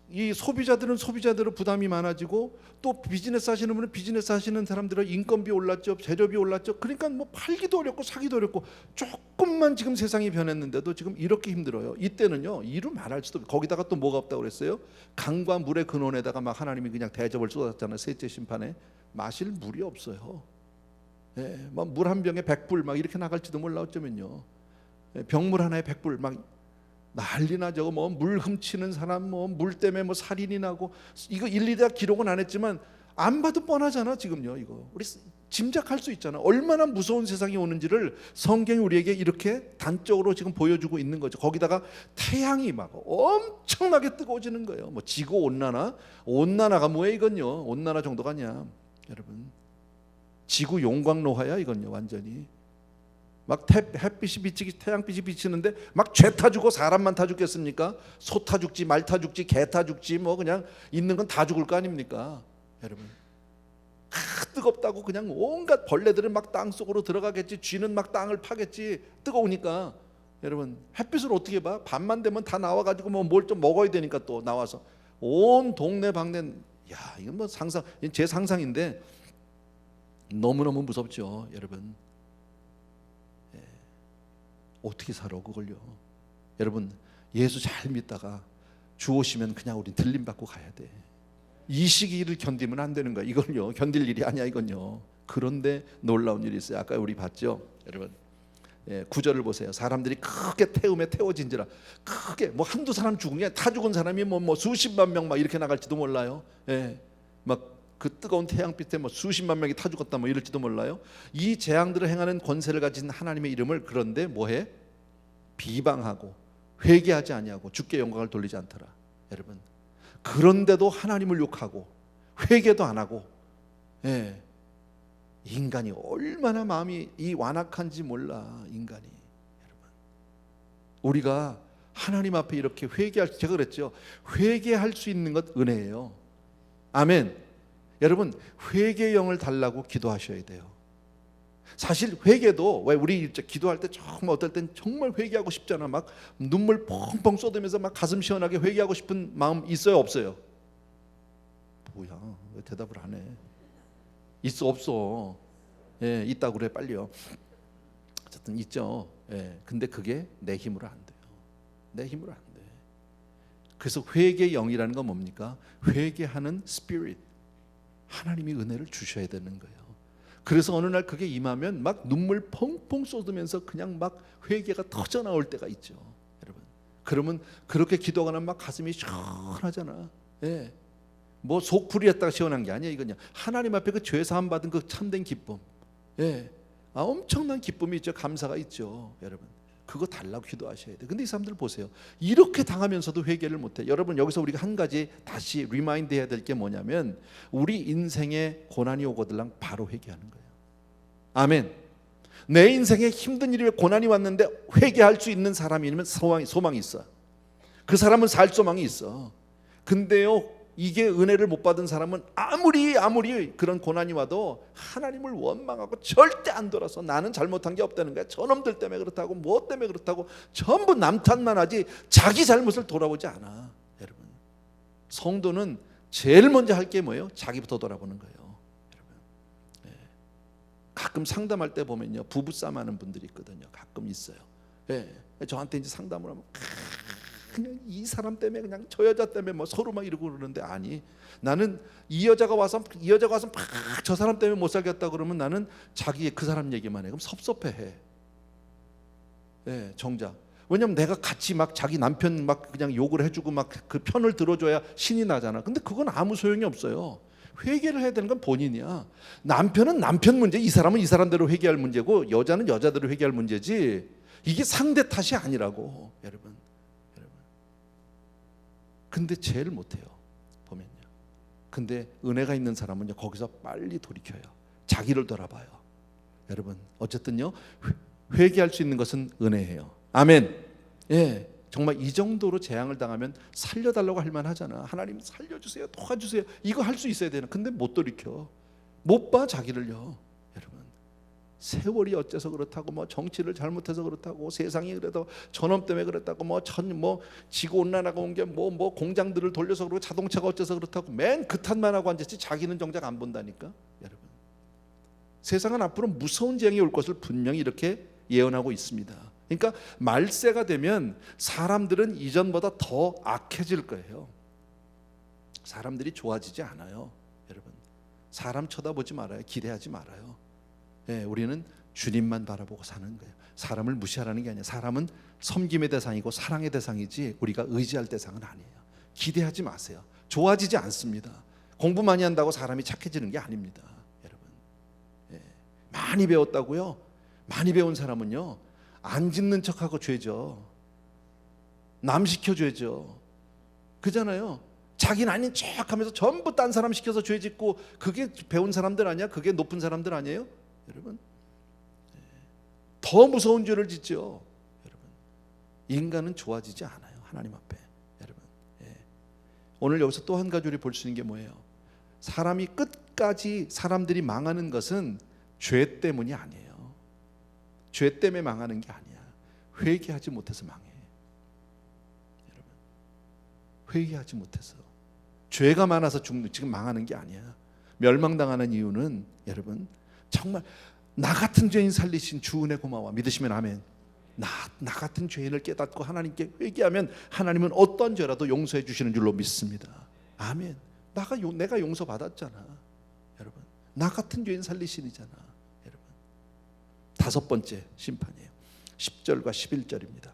이 소비자들은 소비자대로 부담이 많아지고 또 비즈니스 하시는 분은 비즈니스 하시는 사람들은 인건비 올랐죠, 재료비 올랐죠. 그러니까 뭐 팔기도 어렵고 사기도 어렵고 조금만 지금 세상이 변했는데도 지금 이렇게 힘들어요. 이때는요 이루 말할 수도 없고 거기다가 또 뭐가 없다고 그랬어요? 강과 물의 근원에다가 막 하나님이 그냥 대접을 쏟았잖아요. 셋째 심판에 마실 물이 없어요. 막 물 한 병에 100불 막 이렇게 나갈지도 몰라 어쩌면요. 병물 하나에 100불 막 난리나. 저거 뭐 물 훔치는 사람 뭐 물 때문에 뭐 살인이 나고 이거 일일이 다 기록은 안 했지만 안 봐도 뻔하잖아 지금요. 이거 우리 짐작할 수 있잖아. 얼마나 무서운 세상이 오는지를 성경이 우리에게 이렇게 단적으로 지금 보여주고 있는 거죠. 거기다가 태양이 막 엄청나게 뜨거워지는 거예요. 뭐 지구 온난화가 뭐예요 이건요. 온난화 정도가 아니야 여러분. 지구 용광로화야 이건요 완전히. 막 햇빛이 비치기 태양빛이 비치는데 막 죄 타 죽고 사람만 타 죽겠습니까? 소 타 죽지 말 타 죽지 개 타 죽지 뭐 그냥 있는 건 다 죽을 거 아닙니까? 여러분 뜨겁다고 그냥 온갖 벌레들은 막 땅속으로 들어가겠지, 쥐는 막 땅을 파겠지. 뜨거우니까. 여러분 햇빛을 어떻게 봐? 밤만 되면 다 나와가지고 뭐 뭘 좀 먹어야 되니까 또 나와서 온 동네 방네. 야 이건 뭐 상상, 제 상상인데 너무너무 무섭죠 여러분. 어떻게 살아 그걸요? 여러분 예수 잘 믿다가 주 오시면 그냥 우린 들림 받고 가야 돼. 이 시기를 견디면 안 되는 거야. 이걸요 견딜 일이 아니야 이건요. 그런데 놀라운 일이 있어요. 아까 우리 봤죠 여러분. 9절을 보세요. 사람들이 크게 태움에 태워진지라. 크게 뭐 한두 사람 죽은 게 다 죽은 사람이 뭐 수십만 명 막 이렇게 나갈지도 몰라요. 막 그 뜨거운 태양빛에 뭐 수십만 명이 타 죽었다 뭐 이럴지도 몰라요. 이 재앙들을 행하는 권세를 가진 하나님의 이름을 그런데 뭐해? 비방하고 회개하지 아니하고 주께 영광을 돌리지 않더라. 여러분 그런데도 하나님을 욕하고 회개도 안 하고, 인간이 얼마나 마음이 이 완악한지 몰라. 인간이 여러분 우리가 하나님 앞에 이렇게 회개할, 제가 그랬죠 회개할 수 있는 것 은혜예요. 아멘. 여러분 회개의 영을 달라고 기도하셔야 돼요. 사실 회개도 왜 우리 기도할 때 정말 어떨 땐 정말 회개하고 싶잖아. 막 눈물 펑펑 쏟으면서 막 가슴 시원하게 회개하고 싶은 마음 있어요 없어요? 뭐야 왜 대답을 안 해? 있어 없어? 있다고 그래 빨리요. 어쨌든 있죠. 근데 그게 내 힘으로 안 돼요. 내 힘으로 안 돼. 그래서 회개의 영이라는 건 뭡니까? 회개하는 스피릿, 하나님이 은혜를 주셔야 되는 거예요. 그래서 어느 날 그게 임하면 막 눈물 펑펑 쏟으면서 그냥 막 회개가 터져 나올 때가 있죠 여러분. 그러면 그렇게 기도하면 막 가슴이 시원하잖아. 뭐 속풀이 했다가 시원한 게 아니야. 이거냐 하나님 앞에 그 죄 사함 받은 그 참된 기쁨. 엄청난 기쁨이 있죠. 감사가 있죠 여러분. 그거 달라고 기도하셔야 돼. 근데 이 사람들 보세요. 이렇게 당하면서도 회개를 못해. 여러분 여기서 우리가 한 가지 다시 리마인드 해야 될 게 뭐냐면 우리 인생에 고난이 오거들랑 바로 회개하는 거예요. 아멘. 내 인생에 힘든 일이 고난이 왔는데 회개할 수 있는 사람이면 소망이 있어. 그 사람은 살 소망이 있어. 근데요 이게 은혜를 못 받은 사람은 아무리 그런 고난이 와도 하나님을 원망하고 절대 안 돌아서 나는 잘못한 게 없다는 거야. 저놈들 때문에 그렇다고 뭐 때문에 그렇다고 전부 남 탓만 하지 자기 잘못을 돌아보지 않아. 여러분 성도는 제일 먼저 할 게 뭐예요? 자기부터 돌아보는 거예요. 여러분 가끔 상담할 때 보면요 부부싸움 하는 분들이 있거든요. 가끔 있어요. 저한테 이제 상담을 하면 그냥 이 사람 때문에 그냥 저 여자 때문에 뭐 서로 막 이러고 그러는데, 아니 나는 이 여자가 와서 막 저 사람 때문에 못 살겠다 그러면 나는 그 사람 얘기만 해. 그럼 섭섭해해. 정작 왜냐면 내가 같이 막 자기 남편 막 그냥 욕을 해주고 막 그 편을 들어줘야 신이 나잖아. 근데 그건 아무 소용이 없어요. 회개를 해야 되는 건 본인이야. 남편은 남편 문제, 이 사람은 이 사람대로 회개할 문제고 여자는 여자대로 회개할 문제지 이게 상대 탓이 아니라고 여러분. 근데 제일 못해요 보면요. 근데 은혜가 있는 사람은요 거기서 빨리 돌이켜요. 자기를 돌아봐요. 여러분 어쨌든요 회개할 수 있는 것은 은혜예요. 아멘. 정말 이 정도로 재앙을 당하면 살려달라고 할 만하잖아. 하나님 살려주세요, 도와주세요, 이거 할 수 있어야 되나. 근데 못 돌이켜. 못 봐 자기를요. 여러분 세월이 어째서 그렇다고 뭐 정치를 잘못해서 그렇다고 세상이 그래도 저놈 때문에 그렇다고 뭐 지구 온난화가 온 게 뭐 공장들을 돌려서 그러고 자동차가 어째서 그렇다고 맨 그 탓만 하고 앉았지 자기는 정작 안 본다니까. 여러분 세상은 앞으로 무서운 재앙이 올 것을 분명히 이렇게 예언하고 있습니다. 그러니까 말세가 되면 사람들은 이전보다 더 악해질 거예요. 사람들이 좋아지지 않아요. 여러분 사람 쳐다보지 말아요. 기대하지 말아요. 우리는 주님만 바라보고 사는 거예요. 사람을 무시하라는 게 아니에요. 사람은 섬김의 대상이고 사랑의 대상이지 우리가 의지할 대상은 아니에요. 기대하지 마세요. 좋아지지 않습니다. 공부 많이 한다고 사람이 착해지는 게 아닙니다. 여러분 많이 배웠다고요? 많이 배운 사람은요 안 짓는 척하고 죄죠. 남 시켜줘야죠. 그잖아요. 자기는 아닌 척하면서 전부 딴 사람 시켜서 죄 짓고, 그게 배운 사람들 아니야? 그게 높은 사람들 아니에요? 여러분 더 무서운 죄를 짓죠. 여러분, 인간은 좋아지지 않아요, 하나님 앞에. 여러분, 오늘 여기서 또 한 가지 우리 볼 수 있는 게 뭐예요? 사람이 끝까지 사람들이 망하는 것은 죄 때문이 아니에요. 죄 때문에 망하는 게 아니야. 회개하지 못해서 망해. 여러분, 회개하지 못해서. 죄가 많아서 지금 망하는 게 아니야. 멸망당하는 이유는 여러분, 정말 나 같은 죄인 살리신 주 은혜 고마워. 믿으시면 아멘. 나 같은 죄인을 깨닫고 하나님께 회개하면 하나님은 어떤 죄라도 용서해 주시는 줄로 믿습니다. 아멘. 내가 용서받았잖아. 여러분, 나 같은 죄인 살리신이잖아. 여러분, 다섯 번째 심판이에요. 10절과 11절입니다.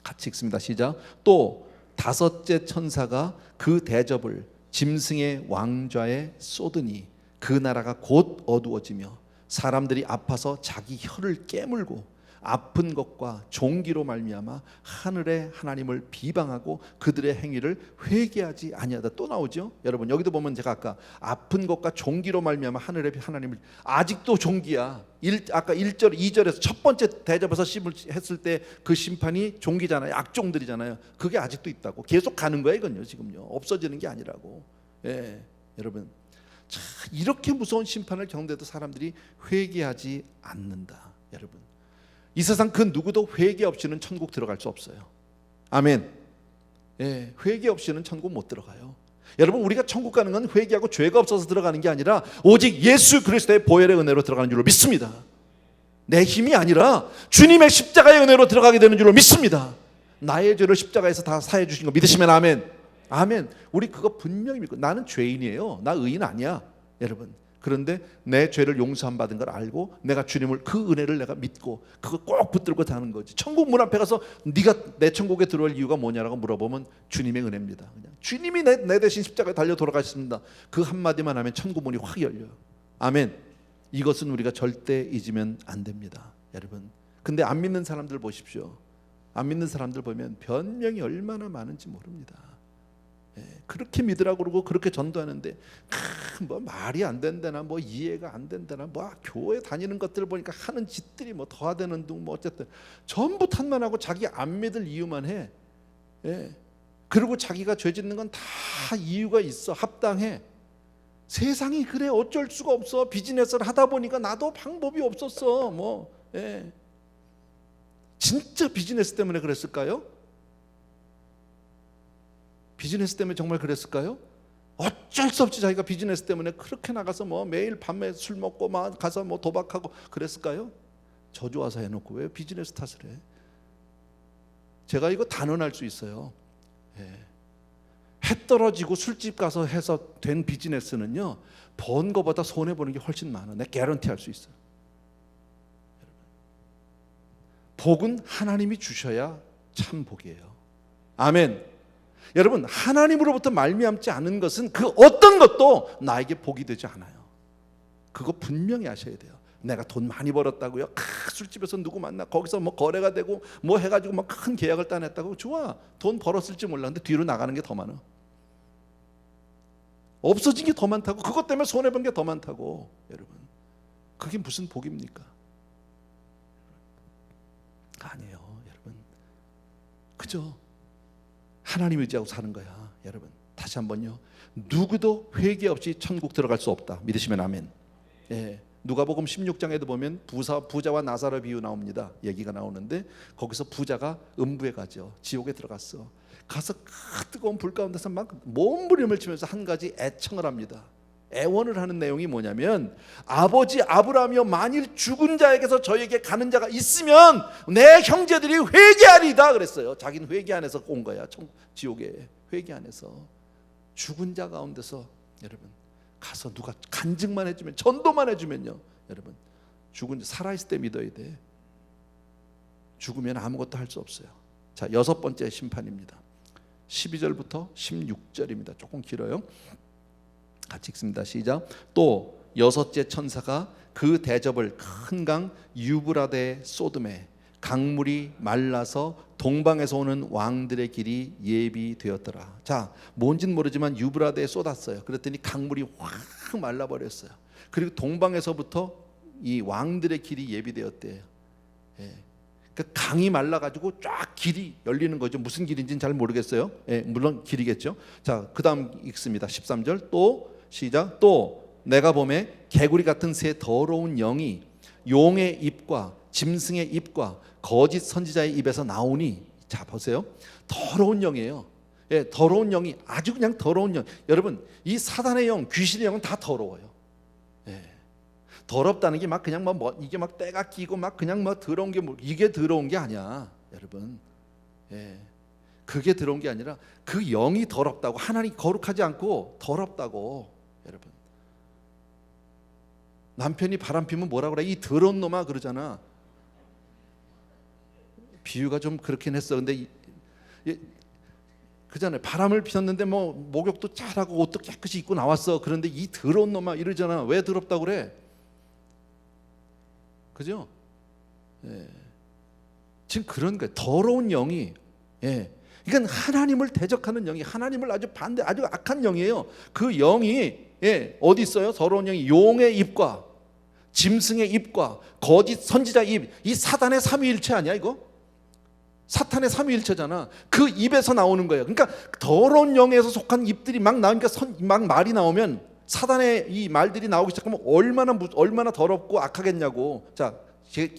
같이 읽습니다. 시작. 또 다섯째 천사가 그 대접을 짐승의 왕좌에 쏟으니 그 나라가 곧 어두워지며 사람들이 아파서 자기 혀를 깨물고 아픈 것과 종기로 말미암아 하늘의 하나님을 비방하고 그들의 행위를 회개하지 아니하다. 또 나오죠. 여러분, 여기도 보면 제가 아까 아픈 것과 종기로 말미암아 하늘의 하나님을, 아직도 종기야. 아까 1절 2절에서 첫 번째 대접에서 했을 때 그 심판이 종기잖아요. 악종들이잖아요. 그게 아직도 있다고. 계속 가는 거예요, 이건요. 지금요. 없어지는 게 아니라고. 여러분, 자, 이렇게 무서운 심판을 겪는데도 사람들이 회개하지 않는다. 여러분, 이 세상 그 누구도 회개 없이는 천국 들어갈 수 없어요. 아멘. 회개 없이는 천국 못 들어가요. 여러분, 우리가 천국 가는 건 회개하고 죄가 없어서 들어가는 게 아니라 오직 예수 그리스도의 보혈의 은혜로 들어가는 줄로 믿습니다. 내 힘이 아니라 주님의 십자가의 은혜로 들어가게 되는 줄로 믿습니다. 나의 죄를 십자가에서 다 사해 주신 거 믿으시면 아멘. 아멘. 우리 그거 분명히 믿고, 나는 죄인이에요. 나 의인 아니야. 여러분, 그런데 내 죄를 용서함 받은 걸 알고 내가 주님을, 그 은혜를 내가 믿고 그거 꼭 붙들고 사는 거지. 천국 문 앞에 가서 네가 내 천국에 들어올 이유가 뭐냐라고 물어보면 주님의 은혜입니다. 그냥 주님이 내 대신 십자가에 달려 돌아가셨습니다. 그 한마디만 하면 천국 문이 확 열려요. 아멘. 이것은 우리가 절대 잊으면 안 됩니다, 여러분. 근데 안 믿는 사람들 보십시오. 안 믿는 사람들 보면 변명이 얼마나 많은지 모릅니다. 그렇게 믿으라고 그러고 그렇게 전도하는데 뭐 말이 안 된다나 뭐 이해가 안 된다나 뭐 교회 다니는 것들 보니까 하는 짓들이 뭐 더하되는 둥 뭐 어쨌든 전부 탓만 하고 자기 안 믿을 이유만 해. 그리고 자기가 죄 짓는 건 다 이유가 있어. 합당해. 세상이 그래. 어쩔 수가 없어. 비즈니스를 하다 보니까 나도 방법이 없었어. 뭐 진짜 비즈니스 때문에 그랬을까요? 비즈니스 때문에 정말 그랬을까요? 어쩔 수 없이 자기가 비즈니스 때문에 그렇게 나가서 뭐 매일 밤에 술 먹고 막 가서 뭐 도박하고 그랬을까요? 저주와서 해놓고 왜 비즈니스 탓을 해? 제가 이거 단언할 수 있어요. 해 떨어지고 술집 가서 해서 된 비즈니스는요, 번 거보다 손해 보는 게 훨씬 많아. 내가 개런티 할 수 있어요. 복은 하나님이 주셔야 참 복이에요. 아멘. 여러분, 하나님으로부터 말미암지 않은 것은 그 어떤 것도 나에게 복이 되지 않아요. 그거 분명히 아셔야 돼요. 내가 돈 많이 벌었다고요? 술집에서 누구 만나 거기서 뭐 거래가 되고 뭐 해가지고 막 큰 계약을 따냈다고? 좋아. 돈 벌었을지 몰랐는데 뒤로 나가는 게 더 많아. 없어진 게 더 많다고. 그것 때문에 손해본 게 더 많다고. 여러분, 그게 무슨 복입니까? 아니에요, 여러분. 그죠? 하나님 의지하고 사는 거야. 여러분, 다시 한번요, 누구도 회개 없이 천국 들어갈 수 없다. 믿으시면 아멘. 누가복음 16장에도 보면 부자와 나사로 비유 나옵니다. 얘기가 나오는데 거기서 부자가 음부에 가죠. 지옥에 들어갔어. 가서 뜨거운 불 가운데서 막 몸부림을 치면서 한 가지 애청을 합니다. 애원을 하는 내용이 뭐냐면, 아버지 아브라함이여, 만일 죽은 자에게서 저에게 가는 자가 있으면 내 형제들이 회개하리다 그랬어요. 자기는 회개 안에서 온 거야. 지옥에 회개 안에서. 죽은 자 가운데서 여러분 가서 누가 간증만 해주면, 전도만 해주면요, 여러분, 죽은 자 살아있을 때 믿어야 돼. 죽으면 아무것도 할 수 없어요. 자, 여섯 번째 심판입니다. 12절부터 16절입니다. 조금 길어요. 같이 읽습니다. 시작. 또 여섯째 천사가 그 대접을 큰 강 유브라데에 쏟음에 강물이 말라서 동방에서 오는 왕들의 길이 예비되었더라. 자, 뭔진 모르지만 유브라데에 쏟았어요. 그랬더니 강물이 확 말라버렸어요. 그리고 동방에서부터 이 왕들의 길이 예비되었대요. 예. 그 강이 말라가지고 쫙 길이 열리는 거죠. 무슨 길인지는 잘 모르겠어요. 예, 물론 길이겠죠. 자, 그 다음 읽습니다. 13절 또 시작. 또 내가 보매 개구리 같은 새 더러운 영이 용의 입과 짐승의 입과 거짓 선지자의 입에서 나오니. 자, 보세요. 더러운 영이에요. 예, 더러운 영이 아주 그냥 더러운 영. 여러분, 이 사단의 영, 귀신의 영은 다 더러워요. 예. 더럽다는 게 막 그냥 뭐 이게 막 때가 끼고 막 그냥 뭐 더러운 게 뭐 이게 더러운 게 아니야, 여러분. 예. 그게 더러운 게 아니라 그 영이 더럽다고. 하나님 거룩하지 않고 더럽다고, 여러분. 남편이 바람 피면 뭐라 그래? 이 더러운 놈아 그러잖아. 비유가 좀 그렇긴 했어. 근데 그잖아요. 바람을 피웠는데 뭐 목욕도 잘하고 옷도 깨끗이 입고 나왔어. 그런데 이 더러운 놈아 이러잖아. 왜 더럽다고 그래? 그죠? 예. 지금 그런 거예요. 더러운 영이. 예. 이건 하나님을 대적하는 영이, 하나님을 아주 반대, 아주 악한 영이에요. 그 영이 어디 있어요? 더러운 영이 용의 입과 짐승의 입과 거짓 선지자 입. 이 사단의 삼위일체 아니야 이거? 사탄의 삼위일체잖아. 그 입에서 나오는 거예요. 그러니까 더러운 영에서 속한 입들이 막 나오니까 막 말이 나오면, 사단의 이 말들이 나오기 시작하면 얼마나 더럽고 악하겠냐고. 자,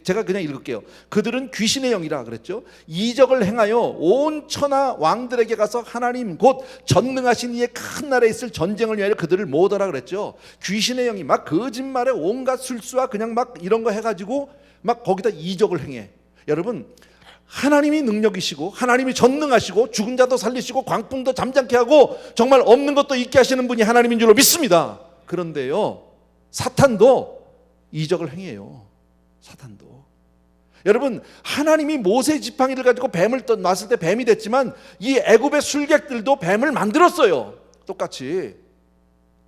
제가 그냥 읽을게요. 그들은 귀신의 영이라 그랬죠. 이적을 행하여 온 천하 왕들에게 가서 하나님 곧 전능하신 이의 큰 나라에 있을 전쟁을 위하여 그들을 모으더라 그랬죠. 귀신의 영이 막 거짓말에 온갖 술수와 그냥 막 이런 거 해가지고 막 거기다 이적을 행해. 여러분, 하나님이 능력이시고 하나님이 전능하시고 죽은 자도 살리시고 광풍도 잠잠케 하고 정말 없는 것도 있게 하시는 분이 하나님인 줄로 믿습니다. 그런데요, 사탄도 이적을 행해요. 사탄도. 여러분, 하나님이 모세 지팡이를 가지고 뱀을 놨을 때 뱀이 됐지만 이 애굽의 술객들도 뱀을 만들었어요. 똑같이.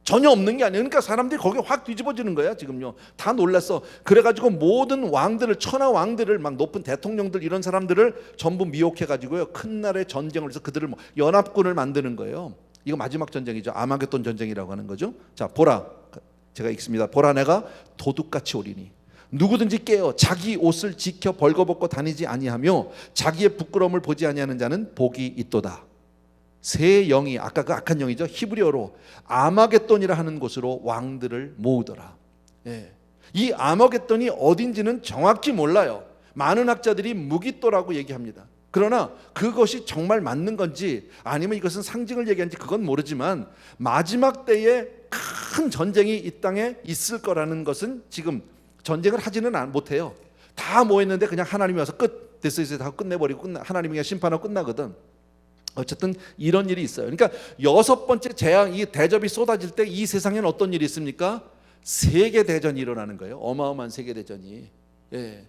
전혀 없는 게 아니에요. 그러니까 사람들이 거기 확 뒤집어지는 거야 지금요. 다 놀랐어. 그래가지고 모든 왕들을, 천하 왕들을, 막 높은 대통령들 이런 사람들을 전부 미혹해가지고요, 큰 나라의 전쟁을 해서 그들을 연합군을 만드는 거예요. 이거 마지막 전쟁이죠. 아마겟돈 전쟁이라고 하는 거죠. 자, 보라, 제가 읽습니다. 보라, 내가 도둑같이 오리니 누구든지 깨어 자기 옷을 지켜 벌거벗고 다니지 아니하며 자기의 부끄러움을 보지 아니하는 자는 복이 있도다. 새 영이, 아까 그 악한 영이죠. 히브리어로 아마겟돈이라 하는 곳으로 왕들을 모으더라. 예. 이 아마겟돈이 어딘지는 정확히 몰라요. 많은 학자들이 무기또라고 얘기합니다. 그러나 그것이 정말 맞는 건지 아니면 이것은 상징을 얘기하는지 그건 모르지만 마지막 때에 큰 전쟁이 이 땅에 있을 거라는 것은 지금 전쟁을 하지는 못해요. 다 모였는데 그냥 하나님이 와서 끝, 됐어 이제 다 끝내버리고 하나님이 그냥 심판하고 끝나거든. 어쨌든 이런 일이 있어요. 그러니까 여섯 번째 재앙, 이 대접이 쏟아질 때 이 세상에는 어떤 일이 있습니까? 세계 대전이 일어나는 거예요. 어마어마한 세계 대전이. 예.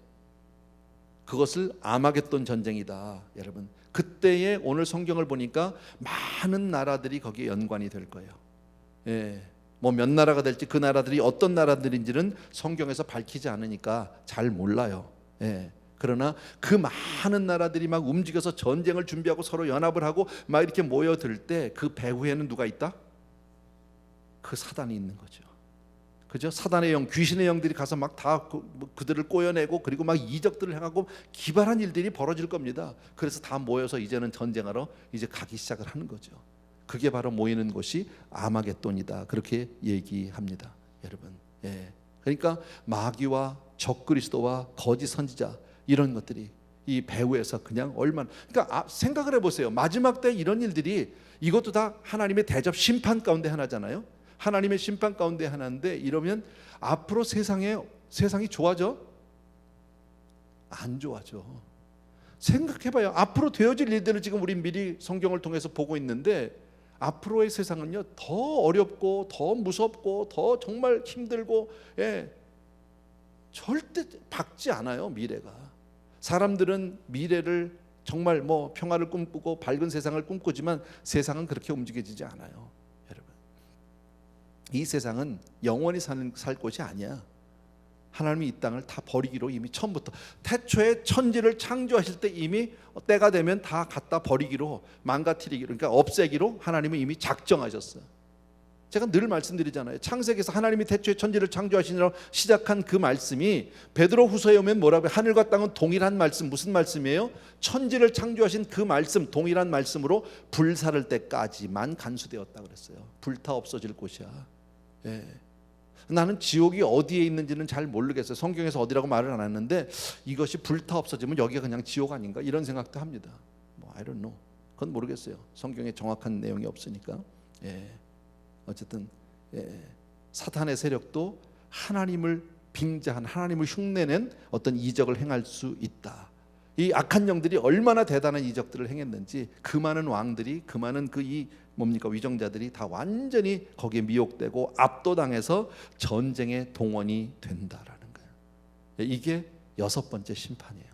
그것을 아마겟돈 전쟁이다, 여러분. 그때에 오늘 성경을 보니까 많은 나라들이 거기에 연관이 될 거예요. 예. 뭐 몇 나라가 될지, 그 나라들이 어떤 나라들인지는 성경에서 밝히지 않으니까 잘 몰라요. 예. 그러나 그 많은 나라들이 막 움직여서 전쟁을 준비하고 서로 연합을 하고 막 이렇게 모여들 때 그 배후에는 누가 있다? 그 사단이 있는 거죠. 그죠? 사단의 영, 귀신의 영들이 가서 막 다 그들을 꼬여내고 그리고 막 이적들을 행하고 기발한 일들이 벌어질 겁니다. 그래서 다 모여서 이제는 전쟁하러 이제 가기 시작을 하는 거죠. 그게 바로 모이는 곳이 아마겟돈이다, 그렇게 얘기합니다, 여러분. 예. 그러니까 마귀와 적그리스도와 거짓 선지자, 이런 것들이 이 배후에서 그냥 얼마나, 그러니까 생각을 해보세요. 마지막 때 이런 일들이, 이것도 다 하나님의 대접 심판 가운데 하나잖아요. 하나님의 심판 가운데 하나인데, 이러면 앞으로 세상이 좋아져? 안 좋아져. 생각해봐요. 앞으로 되어질 일들을 지금 우리 미리 성경을 통해서 보고 있는데, 앞으로의 세상은요 더 어렵고 더 무섭고 더 정말 힘들고, 예, 절대 밝지 않아요, 미래가. 사람들은 미래를 정말 뭐 평화를 꿈꾸고 밝은 세상을 꿈꾸지만 세상은 그렇게 움직여지지 않아요, 여러분. 이 세상은 영원히 살 곳이 아니야. 하나님이 이 땅을 다 버리기로 이미 처음부터, 태초에 천지를 창조하실 때 이미 때가 되면 다 갖다 버리기로, 망가뜨리기로, 그러니까 없애기로 하나님은 이미 작정하셨어요. 제가 늘 말씀드리잖아요. 창세기에서 하나님이 태초에 천지를 창조하시니라 시작한 그 말씀이 베드로후서에 오면 뭐라고요? 하늘과 땅은 동일한 말씀. 무슨 말씀이에요? 천지를 창조하신 그 말씀, 동일한 말씀으로 불사를 때까지만 간수되었다 그랬어요. 불타 없어질 곳이야. 예. 나는 지옥이 어디에 있는지는 잘 모르겠어요. 성경에서 어디라고 말을 안 하는데 이것이 불타 없어지면 여기가 그냥 지옥 아닌가 이런 생각도 합니다. 뭐 I don't know. 그건 모르겠어요. 성경에 정확한 내용이 없으니까. 예. 어쨌든 사탄의 세력도 하나님을 빙자한, 하나님을 흉내낸 어떤 이적을 행할 수 있다. 이 악한 영들이 얼마나 대단한 이적들을 행했는지 그 많은 왕들이, 그 많은 위정자들이 다 완전히 거기에 미혹되고 압도당해서 전쟁의 동원이 된다라는 거예요. 이게 6번째 심판이에요.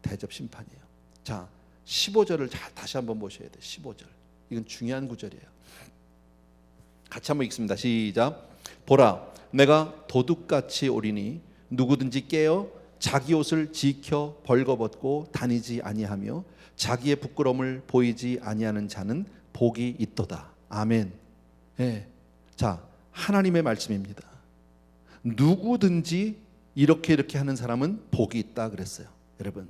대접 심판이에요. 자, 15절을 다시 한번 보셔야 돼요. 15절. 이건 중요한 구절이에요. 같이 한번 읽습니다. 시작. 보라, 내가 도둑같이 오리니 누구든지 깨어 자기 옷을 지켜 벌거벗고 다니지 아니하며 자기의 부끄러움을 보이지 아니하는 자는 복이 있도다. 아멘. 예. 자, 하나님의 말씀입니다. 누구든지 이렇게 하는 사람은 복이 있다 그랬어요. 여러분,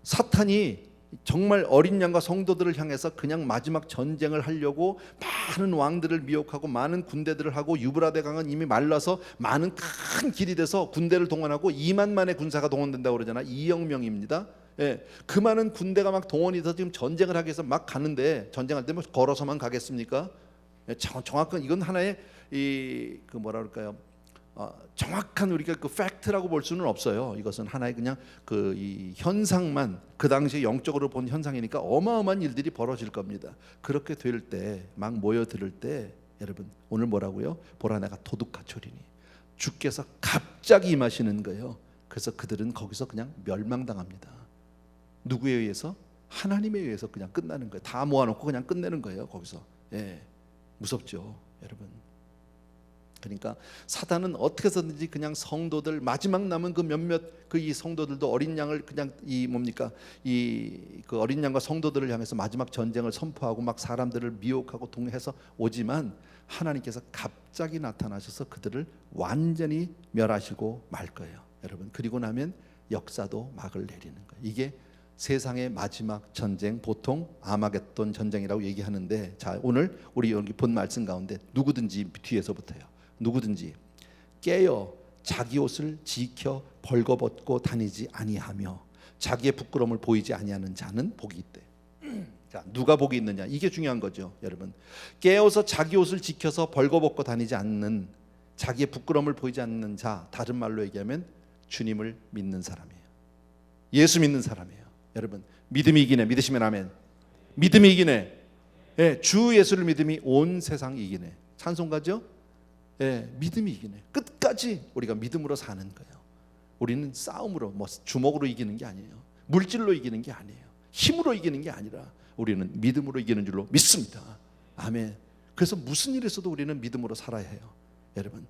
사탄이 정말 어린 양과 성도들을 향해서 그냥 마지막 전쟁을 하려고 많은 왕들을 미혹하고 많은 군대들을 하고 유브라데 강은 이미 말라서 많은 큰 길이 돼서 군대를 동원하고 2만만의 군사가 동원된다고 그러잖아. 2억 명입니다. 예, 그 많은 군대가 막 동원이 돼서 지금 전쟁을 하기 위해서 막 가는데 전쟁할 때 뭐 걸어서만 가겠습니까? 예, 정확한 이건 하나의 뭐라 그럴까요? 정확한 우리가 그 팩트라고 볼 수는 없어요. 이것은 하나의 그냥 이 현상만, 그 당시에 영적으로 본 현상이니까 어마어마한 일들이 벌어질 겁니다. 그렇게 될 때, 막 모여들 때, 여러분 오늘 뭐라고요? 보라, 내가 도둑같이 오리니. 주께서 갑자기 임하시는 거예요. 그래서 그들은 거기서 그냥 멸망당합니다. 누구에 의해서? 하나님에 의해서 그냥 끝나는 거예요. 다 모아놓고 그냥 끝내는 거예요. 거기서. 예, 무섭죠, 여러분. 그러니까 사단은 어떻게 해서든지 그냥 성도들, 마지막 남은 그 몇몇 이 성도들도 어린 양을 그냥 그 어린 양과 성도들을 향해서 마지막 전쟁을 선포하고 막 사람들을 미혹하고 동해서 오지만 하나님께서 갑자기 나타나셔서 그들을 완전히 멸하시고 말 거예요, 여러분. 그리고 나면 역사도 막을 내리는 거예요. 이게 세상의 마지막 전쟁, 보통 아마겟돈 전쟁이라고 얘기하는데, 자, 오늘 우리 여기 본 말씀 가운데 누구든지 뒤에서부터요. 누구든지 깨어 자기 옷을 지켜 벌거벗고 다니지 아니하며 자기의 부끄러움을 보이지 아니하는 자는 복이 있대. 자, 누가 복이 있느냐? 이게 중요한 거죠, 여러분. 깨어서 자기 옷을 지켜서 벌거벗고 다니지 않는, 자기의 부끄러움을 보이지 않는 자, 다른 말로 얘기하면 주님을 믿는 사람이에요. 예수 믿는 사람이에요. 여러분, 믿음이 이기네. 믿으시면 아멘. 믿음이 이기네. 예, 주 예수를 믿음이 온 세상 이기네. 찬송가죠? 예, 믿음이 이기네. 끝까지 우리가 믿음으로 사는 거예요. 우리는 싸움으로, 뭐 주먹으로 이기는 게 아니에요. 물질로 이기는 게 아니에요. 힘으로 이기는 게 아니라 우리는 믿음으로 이기는 줄로 믿습니다. 아멘. 그래서 무슨 일이 있어도 우리는 믿음으로 살아야 해요, 여러분.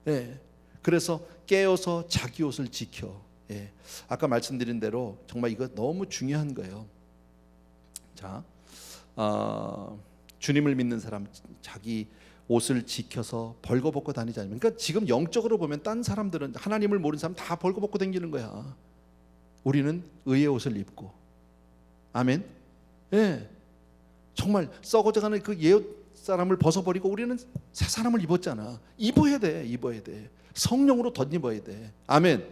예. 그래서 깨어서 자기 옷을 지켜. 예. 아까 말씀드린 대로 정말 이거 너무 중요한 거예요. 자, 주님을 믿는 사람 자기 옷을 지켜서 벌거벗고 다니지 않으면, 그러니까 지금 영적으로 보면 딴 사람들은, 하나님을 모르는 사람 다 벌거벗고 다니는 거야. 우리는 의의 옷을 입고, 아멘. 예, 정말 썩어져가는 그 옛 사람을 벗어버리고 우리는 새 사람을 입었잖아. 입어야 돼, 입어야 돼. 성령으로 덧입어야 돼. 아멘.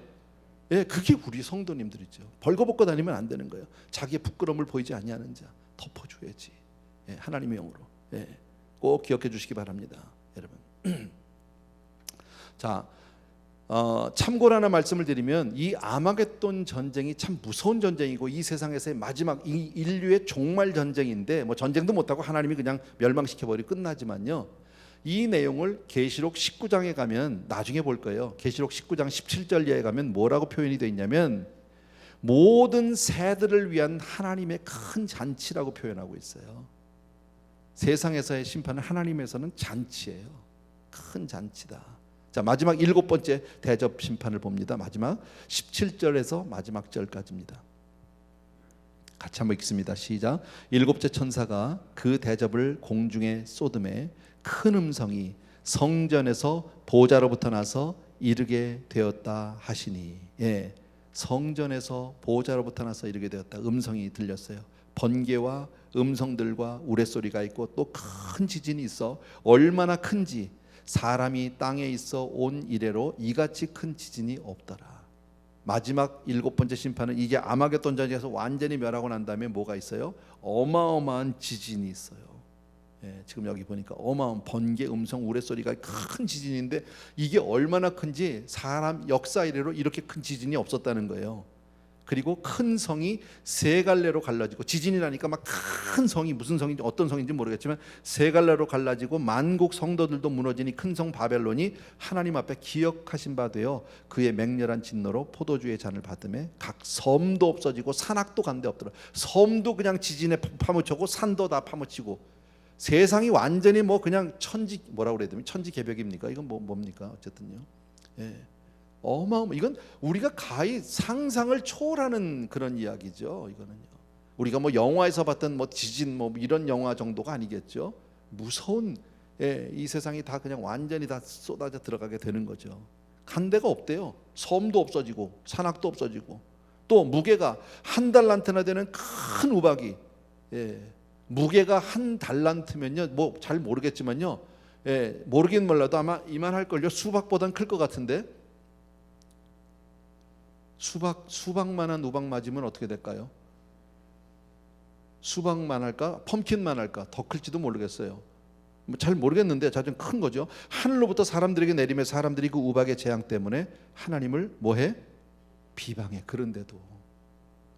예, 그게 우리 성도님들이죠. 벌거벗고 다니면 안 되는 거예요. 자기의 부끄러움을 보이지 아니하는 자 덮어줘야지. 예, 하나님의 영으로. 예. 꼭 기억해 주시기 바랍니다, 여러분. 자, 참고로 하나 말씀을 드리면, 이 아마겟돈 전쟁이 참 무서운 전쟁이고 이 세상에서의 마지막 이 인류의 종말 전쟁인데, 뭐 전쟁도 못하고 하나님이 그냥 멸망시켜버리고 끝나지만요, 이 내용을 계시록 19장에 가면 나중에 볼 거예요. 계시록 19장 17절에 가면 뭐라고 표현이 되어 있냐면 모든 새들을 위한 하나님의 큰 잔치라고 표현하고 있어요. 세상에서의 심판은 하나님에서는 잔치예요. 큰 잔치다. 자, 마지막 7번째 대접 심판을 봅니다. 마지막 17절에서 마지막 절까지입니다. 같이 한번 읽습니다. 시작. 일곱째 천사가 그 대접을 공중에 쏟음에 큰 음성이 성전에서 보좌로부터 나서 이르게 되었다 하시니. 예, 성전에서 보좌로부터 나서 이르게 되었다. 음성이 들렸어요. 번개와 음성들과 우레소리가 있고 또 큰 지진이 있어 얼마나 큰지 사람이 땅에 있어 온 이래로 이같이 큰 지진이 없더라. 마지막 일곱 번째 심판은 이게 아마겟돈 전쟁에서 완전히 멸하고 난 다음에 뭐가 있어요? 어마어마한 지진이 있어요. 예, 지금 여기 보니까 어마어마한 번개, 음성, 우레소리가 큰 지진인데 이게 얼마나 큰지 사람 역사 이래로 이렇게 큰 지진이 없었다는 거예요. 그리고 큰 성이 세 갈래로 갈라지고, 지진이라니까 막 큰 성이 무슨 성인지 어떤 성인지 모르겠지만 세 갈래로 갈라지고 만국 성도들도 무너지니 큰 성 바벨론이 하나님 앞에 기억하신 바 되어 그의 맹렬한 진노로 포도주의 잔을 받음에 각 섬도 없어지고 산악도 간데 없더라. 섬도 그냥 지진에 파묻혔고 산도 다 파묻히고 세상이 완전히 뭐 그냥 천지 뭐라고 그래야 되면 천지개벽입니까? 이건 뭡니까? 어쨌든요. 예. 이건 우리가 가히 상상을 초월하는 그런 이야기죠. 이거는요. 우리가 뭐 영화에서 봤던 뭐 지진 뭐 이런 영화 정도가 아니겠죠. 무서운 이 세상이 다 그냥 완전히 다 쏟아져 들어가게 되는 거죠. 간 데가 없대요. 섬도 없어지고 산악도 없어지고 또 무게가 한 달란트나 되는 큰 우박이 무게가 한 달란트면요 뭐 잘 모르겠지만요 모르긴 몰라도 아마 이만할걸요. 수박보단 클 것 같은데 수박만한 우박 맞으면 어떻게 될까요? 수박만 할까? 펌킨만 할까? 더 클지도 모르겠어요. 잘 모르겠는데 자좀 큰 거죠. 하늘로부터 사람들에게 내리며 사람들이 그 우박의 재앙 때문에 하나님을 뭐해? 비방해. 그런데도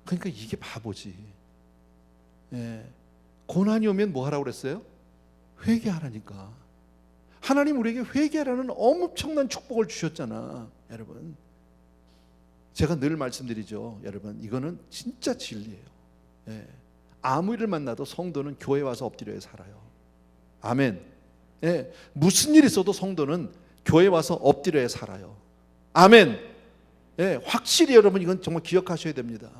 그러니까 이게 바보지. 고난이 오면 뭐 하라고 그랬어요? 회개하라니까. 하나님 우리에게 회개하라는 엄청난 축복을 주셨잖아. 여러분 제가 늘 말씀드리죠. 여러분 이거는 진짜 진리예요. 아무 일을 만나도 성도는 교회 와서 엎드려야 살아요. 아멘. 무슨 일이 있어도 성도는 교회 와서 엎드려야 살아요. 아멘. 확실히 여러분 이건 정말 기억하셔야 됩니다.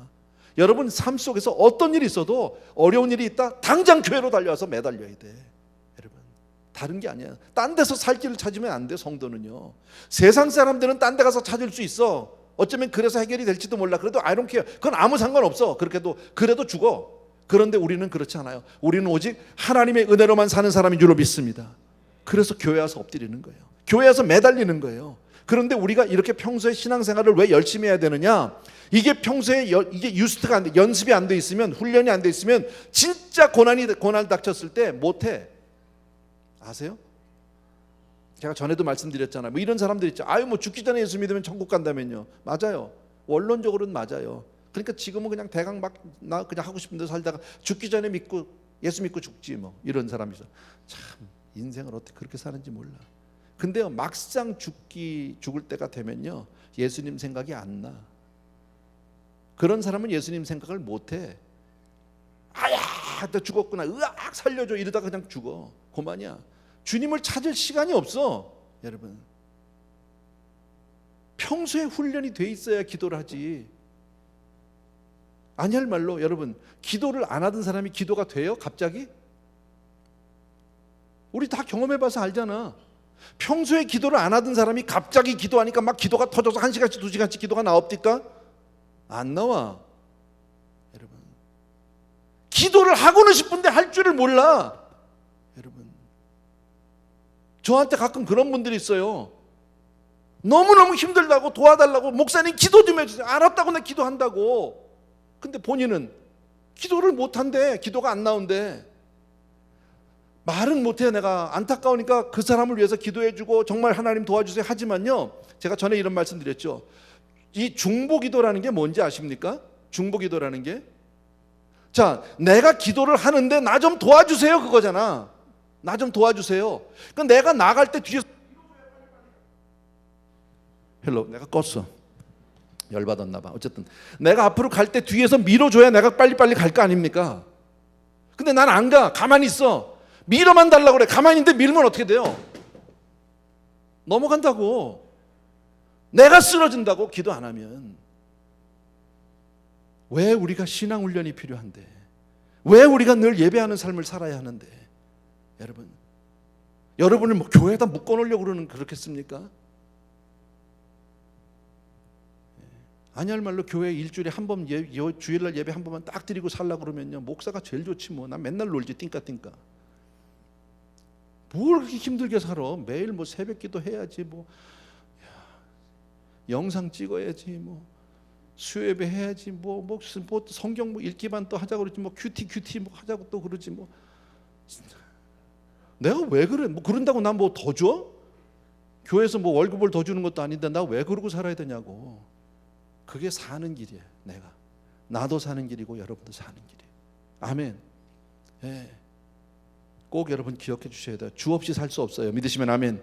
여러분 삶 속에서 어떤 일이 있어도 어려운 일이 있다 당장 교회로 달려와서 매달려야 돼. 여러분 다른 게 아니야. 딴 데서 살 길을 찾으면 안 돼. 성도는요. 세상 사람들은 딴 데 가서 찾을 수 있어. 어쩌면 그래서 해결이 될지도 몰라. 그래도 I don't care. 그건 아무 상관없어. 그래도 죽어. 그런데 우리는 그렇지 않아요. 우리는 오직 하나님의 은혜로만 사는 사람인 줄로 믿습니다. 그래서 교회 와서 엎드리는 거예요. 교회 와서 매달리는 거예요. 그런데 우리가 이렇게 평소에 신앙생활을 왜 열심히 해야 되느냐? 이게 평소에 이게 유스트가 안 돼, 연습이 안 돼 있으면, 훈련이 안 돼 있으면 진짜 고난 닥쳤을 때 못해. 아세요? 제가 전에도 말씀드렸잖아요. 뭐 이런 사람들 있죠. 뭐 죽기 전에 예수 믿으면 천국 간다면요. 맞아요. 원론적으로는 맞아요. 그러니까 지금은 그냥 대강 막 나 그냥 하고 싶은 대로 살다가 죽기 전에 믿고 예수 믿고 죽지 뭐 이런 사람이 있어. 참 인생을 어떻게 그렇게 사는지 몰라. 근데요 막상 죽을 때가 되면요 예수님 생각이 안 나. 그런 사람은 예수님 생각을 못해. 아야 나 죽었구나. 으악 살려줘 이러다가 그냥 죽어. 그만이야. 주님을 찾을 시간이 없어. 여러분 평소에 훈련이 돼 있어야 기도를 하지. 아니 할 말로 여러분 기도를 안 하던 사람이 기도가 돼요? 갑자기? 우리 다 경험해봐서 알잖아. 평소에 기도를 안 하던 사람이 갑자기 기도하니까 막 기도가 터져서 1시간씩 2시간씩 기도가 나옵니까? 안 나와. 여러분 기도를 하고는 싶은데 할 줄을 몰라. 여러분 저한테 가끔 그런 분들이 있어요. 너무너무 힘들다고 도와달라고 목사님 기도 좀 해주세요. 알았다고 내 기도한다고. 근데 본인은 기도를 못한대. 기도가 안 나온대. 말은 못해. 내가 안타까우니까 그 사람을 위해서 기도해주고 정말 하나님 도와주세요 하지만요 제가 전에 이런 말씀 드렸죠. 이 중보기도라는 게 뭔지 아십니까? 중보기도라는 게 자 내가 기도를 하는데 나 좀 도와주세요 그거잖아. 나 좀 도와주세요. 그러니까 내가 나갈 때 뒤에서 내가 껐어. 열받았나 봐. 어쨌든 내가 앞으로 갈 때 뒤에서 밀어줘야 내가 빨리빨리 갈 거 아닙니까? 근데 난 안 가. 가만히 있어. 밀어만 달라고 그래. 가만히 있는데 밀면 어떻게 돼요? 넘어간다고. 내가 쓰러진다고 기도 안 하면. 왜 우리가 신앙 훈련이 필요한데, 왜 우리가 늘 예배하는 삶을 살아야 하는데, 여러분을 뭐 교회에다 묶어놓으려고 그렇겠습니까? 아니할 말로 교회 일주일에 한 번, 주일날 예배 한 번만 딱 드리고 살려고 그러면요, 목사가 제일 좋지 뭐. 난 맨날 놀지 띵까띵까. 뭘 그렇게 힘들게 살아? 매일 뭐 새벽 기도 해야지, 뭐 영상 찍어야지, 뭐 수요예배 해야지, 뭐 성경 뭐 읽기만 또 하자고 그러지, 뭐 큐티 뭐 하자고 또 그러지, 뭐 내가 왜 그래? 뭐 그런다고 난 뭐 더 줘? 교회에서 뭐 월급을 더 주는 것도 아닌데 나 왜 그러고 살아야 되냐고. 그게 사는 길이에요. 나도 사는 길이고 여러분도 사는 길이에요. 아멘. 예. 꼭 여러분 기억해 주셔야 돼요. 주 없이 살 수 없어요. 믿으시면 아멘.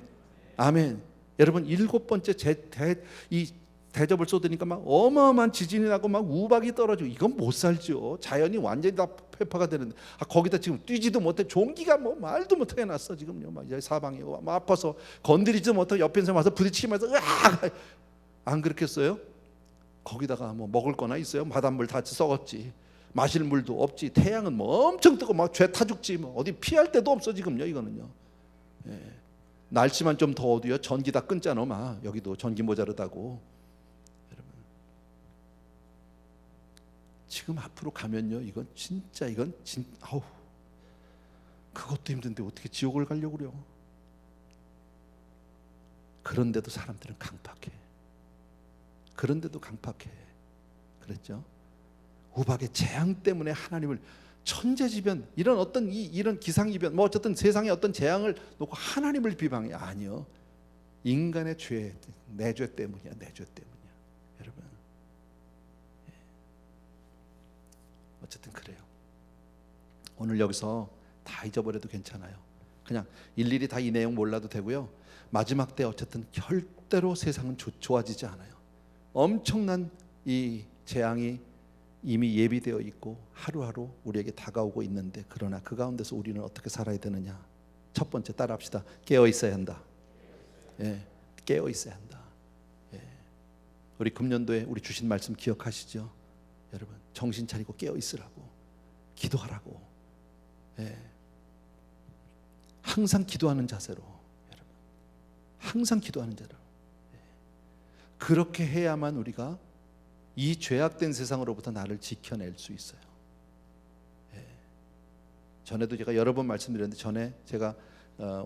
아멘. 여러분 7번째 이 대접을 쏟으니까 막 어마어마한 지진이 나고 막 우박이 떨어지고, 이건 못 살죠. 자연이 완전히 다 폐파가 되는데, 거기다 지금 뛰지도 못해. 종기가 뭐 말도 못하게 났어 지금요. 막 사방이 막 아파서 건드리지도 못하고 옆에 사람 와서 부딪히면서 으악! 안 그렇겠어요? 거기다가 뭐 먹을 거나 있어요? 바닷물 다 썩었지. 마실 물도 없지. 태양은 뭐 엄청 뜨고 막 죄 타 죽지. 뭐 어디 피할 데도 없어 지금요. 이거는요. 예. 날씨만 좀 더워도요, 전기 다 끊잖아. 막 여기도 전기 모자르다고. 여러분, 지금 앞으로 가면요, 이건 아우, 그것도 힘든데 어떻게 지옥을 가려고 그래요? 그런데도 사람들은 강팍해. 그런데도 강팍해. 그랬죠? 우박의 재앙 때문에 하나님을, 천재지변, 이런 기상이변, 뭐 어쨌든 세상의 어떤 재앙을 놓고 하나님을 비방해. 아니요, 인간의 죄, 내 죄 때문이야. 여러분, 어쨌든 그래요. 오늘 여기서 다 잊어버려도 괜찮아요. 그냥 일일이 다 이 내용 몰라도 되고요. 마지막 때 어쨌든 절대로 세상은 좋아지지 않아요. 엄청난 이 재앙이 이미 예비되어 있고 하루하루 우리에게 다가오고 있는데, 그러나 그 가운데서 우리는 어떻게 살아야 되느냐? 첫 번째, 따라합시다. 깨어 있어야 한다. 예, 깨어 있어야 한다. 예. 우리 금년도에 우리 주신 말씀 기억하시죠? 여러분, 정신 차리고 깨어 있으라고, 기도하라고. 예. 항상 기도하는 자세로, 여러분, 항상 기도하는 자로. 예. 그렇게 해야만 우리가 이 죄악된 세상으로부터 나를 지켜낼 수 있어요. 예. 전에도 제가 여러 번 말씀드렸는데, 전에 제가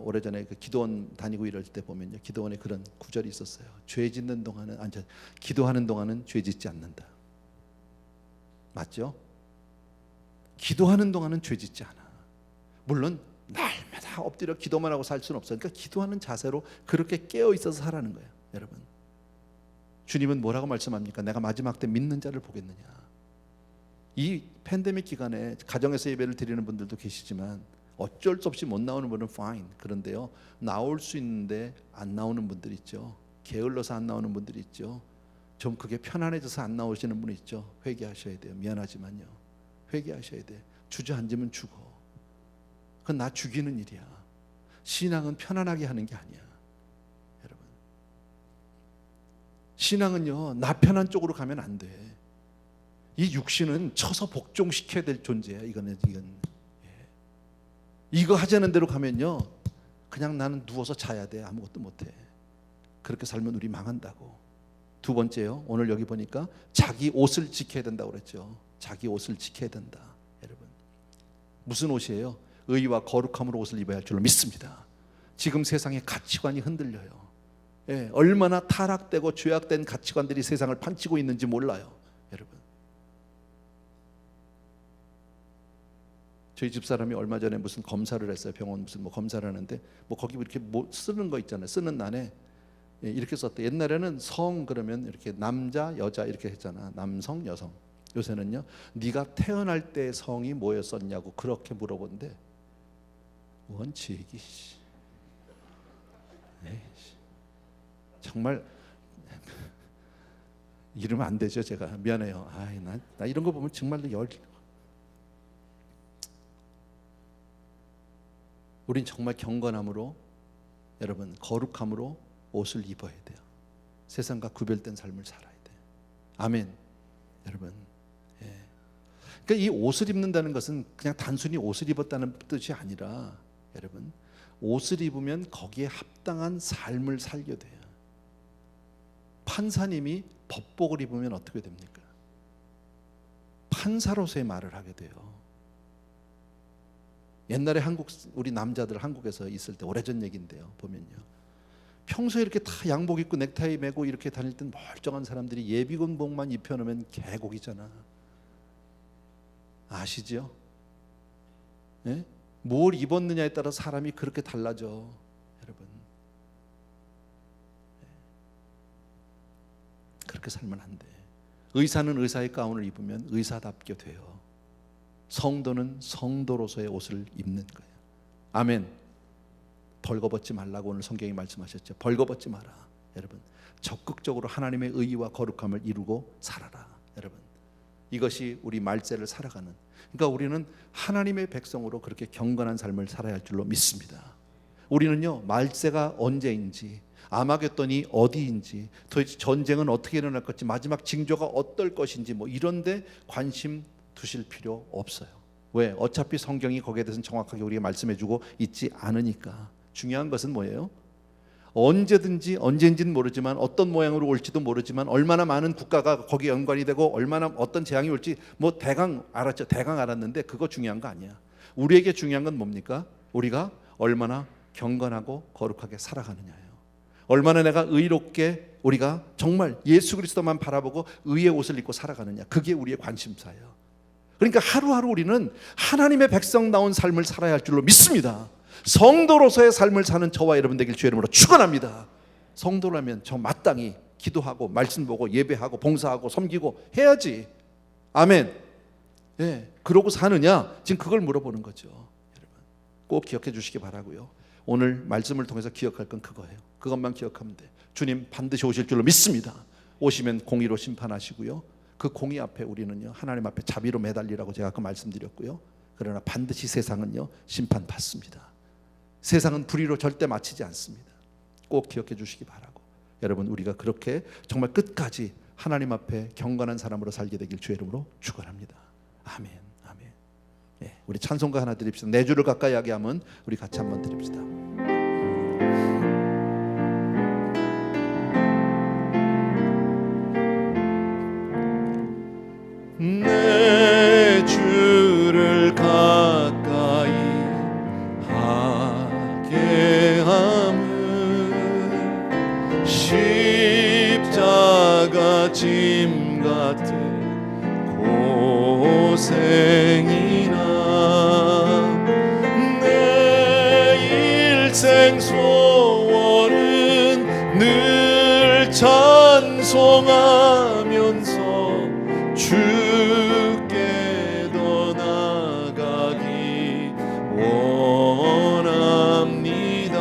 오래전에 그 기도원 다니고 이럴 때 보면요, 기도원에 그런 구절이 있었어요. 기도하는 동안은 죄 짓지 않는다. 맞죠? 기도하는 동안은 죄 짓지 않아. 물론 날마다 엎드려 기도만 하고 살 수는 없어요. 그러니까 기도하는 자세로 그렇게 깨어 있어서 살라는 거예요. 여러분, 주님은 뭐라고 말씀합니까? 내가 마지막 때 믿는 자를 보겠느냐. 이 팬데믹 기간에 가정에서 예배를 드리는 분들도 계시지만 어쩔 수 없이 못 나오는 분은 fine. 그런데요, 나올 수 있는데 안 나오는 분들 있죠. 게을러서 안 나오는 분들이 있죠. 좀 그게 편안해져서 안 나오시는 분이 있죠. 회개하셔야 돼요. 미안하지만요, 회개하셔야 돼. 주저앉으면 죽어. 그건 나 죽이는 일이야. 신앙은 편안하게 하는 게 아니야. 여러분, 신앙은요, 나 편한 쪽으로 가면 안 돼. 이 육신은 쳐서 복종시켜야 될 존재야. 이건 이거 하자는 대로 가면요, 그냥 나는 누워서 자야 돼. 아무것도 못해. 그렇게 살면 우리 망한다고. 두 번째요, 오늘 여기 보니까 자기 옷을 지켜야 된다고 그랬죠. 자기 옷을 지켜야 된다. 여러분, 무슨 옷이에요? 의와 거룩함으로 옷을 입어야 할 줄로 믿습니다. 지금 세상의 가치관이 흔들려요. 예, 얼마나 타락되고 죄악된 가치관들이 세상을 판치고 있는지 몰라요. 여러분, 저희 집사람이 얼마 전에 무슨 검사를 했어요. 병원 무슨 검사를 하는데, 거기 이렇게 쓰는 거 있잖아요. 쓰는 난에 이렇게 썼대. 옛날에는 성 그러면 이렇게 남자 여자 이렇게 했잖아. 남성 여성. 요새는요, 네가 태어날 때 성이 뭐였었냐고 그렇게 물어본대. 원칙이 정말 이러면 안 되죠. 제가 미안해요. 나 이런 거 보면 정말로 우린 정말 경건함으로, 여러분, 거룩함으로 옷을 입어야 돼요. 세상과 구별된 삶을 살아야 돼요. 아멘. 여러분, 그러니까 이 옷을 입는다는 것은 그냥 단순히 옷을 입었다는 뜻이 아니라, 여러분, 옷을 입으면 거기에 합당한 삶을 살게 돼요. 판사님이 법복을 입으면 어떻게 됩니까? 판사로서의 말을 하게 돼요. 옛날에 우리 남자들 한국에서 있을 때, 오래전 얘기인데요, 보면요, 평소에 이렇게 다 양복 입고 넥타이 매고 이렇게 다닐 땐 멀쩡한 사람들이 예비군복만 입혀놓으면 개곡이잖아. 아시죠? 예? 뭘 입었느냐에 따라 사람이 그렇게 달라져, 여러분. 그렇게 살면 안 돼. 의사는 의사의 가운을 입으면 의사답게 돼요. 성도는 성도로서의 옷을 입는 거예요. 아멘. 벌거벗지 말라고 오늘 성경이 말씀하셨죠. 벌거벗지 마라. 여러분, 적극적으로 하나님의 의와 거룩함을 이루고 살아라. 여러분, 이것이 우리 말세를 살아가는, 그러니까 우리는 하나님의 백성으로 그렇게 경건한 삶을 살아야 할 줄로 믿습니다. 우리는요, 말세가 언제인지, 아마겟돈이 어디인지, 도대체 전쟁은 어떻게 일어날 것인지, 마지막 징조가 어떨 것인지, 뭐 이런데 관심 두실 필요 없어요. 왜? 어차피 성경이 거기에 대해서는 정확하게 우리에게 말씀해주고 있지 않으니까. 중요한 것은 뭐예요? 언제든지, 언제인지는 모르지만, 어떤 모양으로 올지도 모르지만, 얼마나 많은 국가가 거기에 연관이 되고 얼마나 어떤 재앙이 올지 뭐 대강 알았죠. 대강 알았는데 그거 중요한 거 아니야. 우리에게 중요한 건 뭡니까? 우리가 얼마나 경건하고 거룩하게 살아가느냐예요. 얼마나 내가 의롭게, 우리가 정말 예수 그리스도만 바라보고 의의 옷을 입고 살아가느냐, 그게 우리의 관심사예요. 그러니까 하루하루 우리는 하나님의 백성다운 삶을 살아야 할 줄로 믿습니다. 성도로서의 삶을 사는 저와 여러분 되길 주의 이름으로 축원합니다. 성도라면 저 마땅히 기도하고 말씀 보고 예배하고 봉사하고 섬기고 해야지. 아멘. 예, 그러고 사느냐, 지금 그걸 물어보는 거죠. 여러분, 꼭 기억해 주시기 바라고요. 오늘 말씀을 통해서 기억할 건 그거예요. 그것만 기억하면 돼. 주님 반드시 오실 줄로 믿습니다. 오시면 공의로 심판하시고요, 그 공의 앞에 우리는요, 하나님 앞에 자비로 매달리라고 제가 아까 말씀드렸고요, 그러나 반드시 세상은요, 심판받습니다. 세상은 불의로 절대 마치지 않습니다. 꼭 기억해 주시기 바라고, 여러분, 우리가 그렇게 정말 끝까지 하나님 앞에 경건한 사람으로 살게 되길 주의 이름으로 축원합니다. 아멘. 아멘. 예, 우리 찬송가 하나 드립시다. 내 주를 가까이 하게 하면 우리 같이 한번 드립시다. 내 주를 가까이 하게 함은 십자가 짐 같은 고생이나 내 일생 소원은 늘 찬송하면서 주께 더 나가기 원합니다.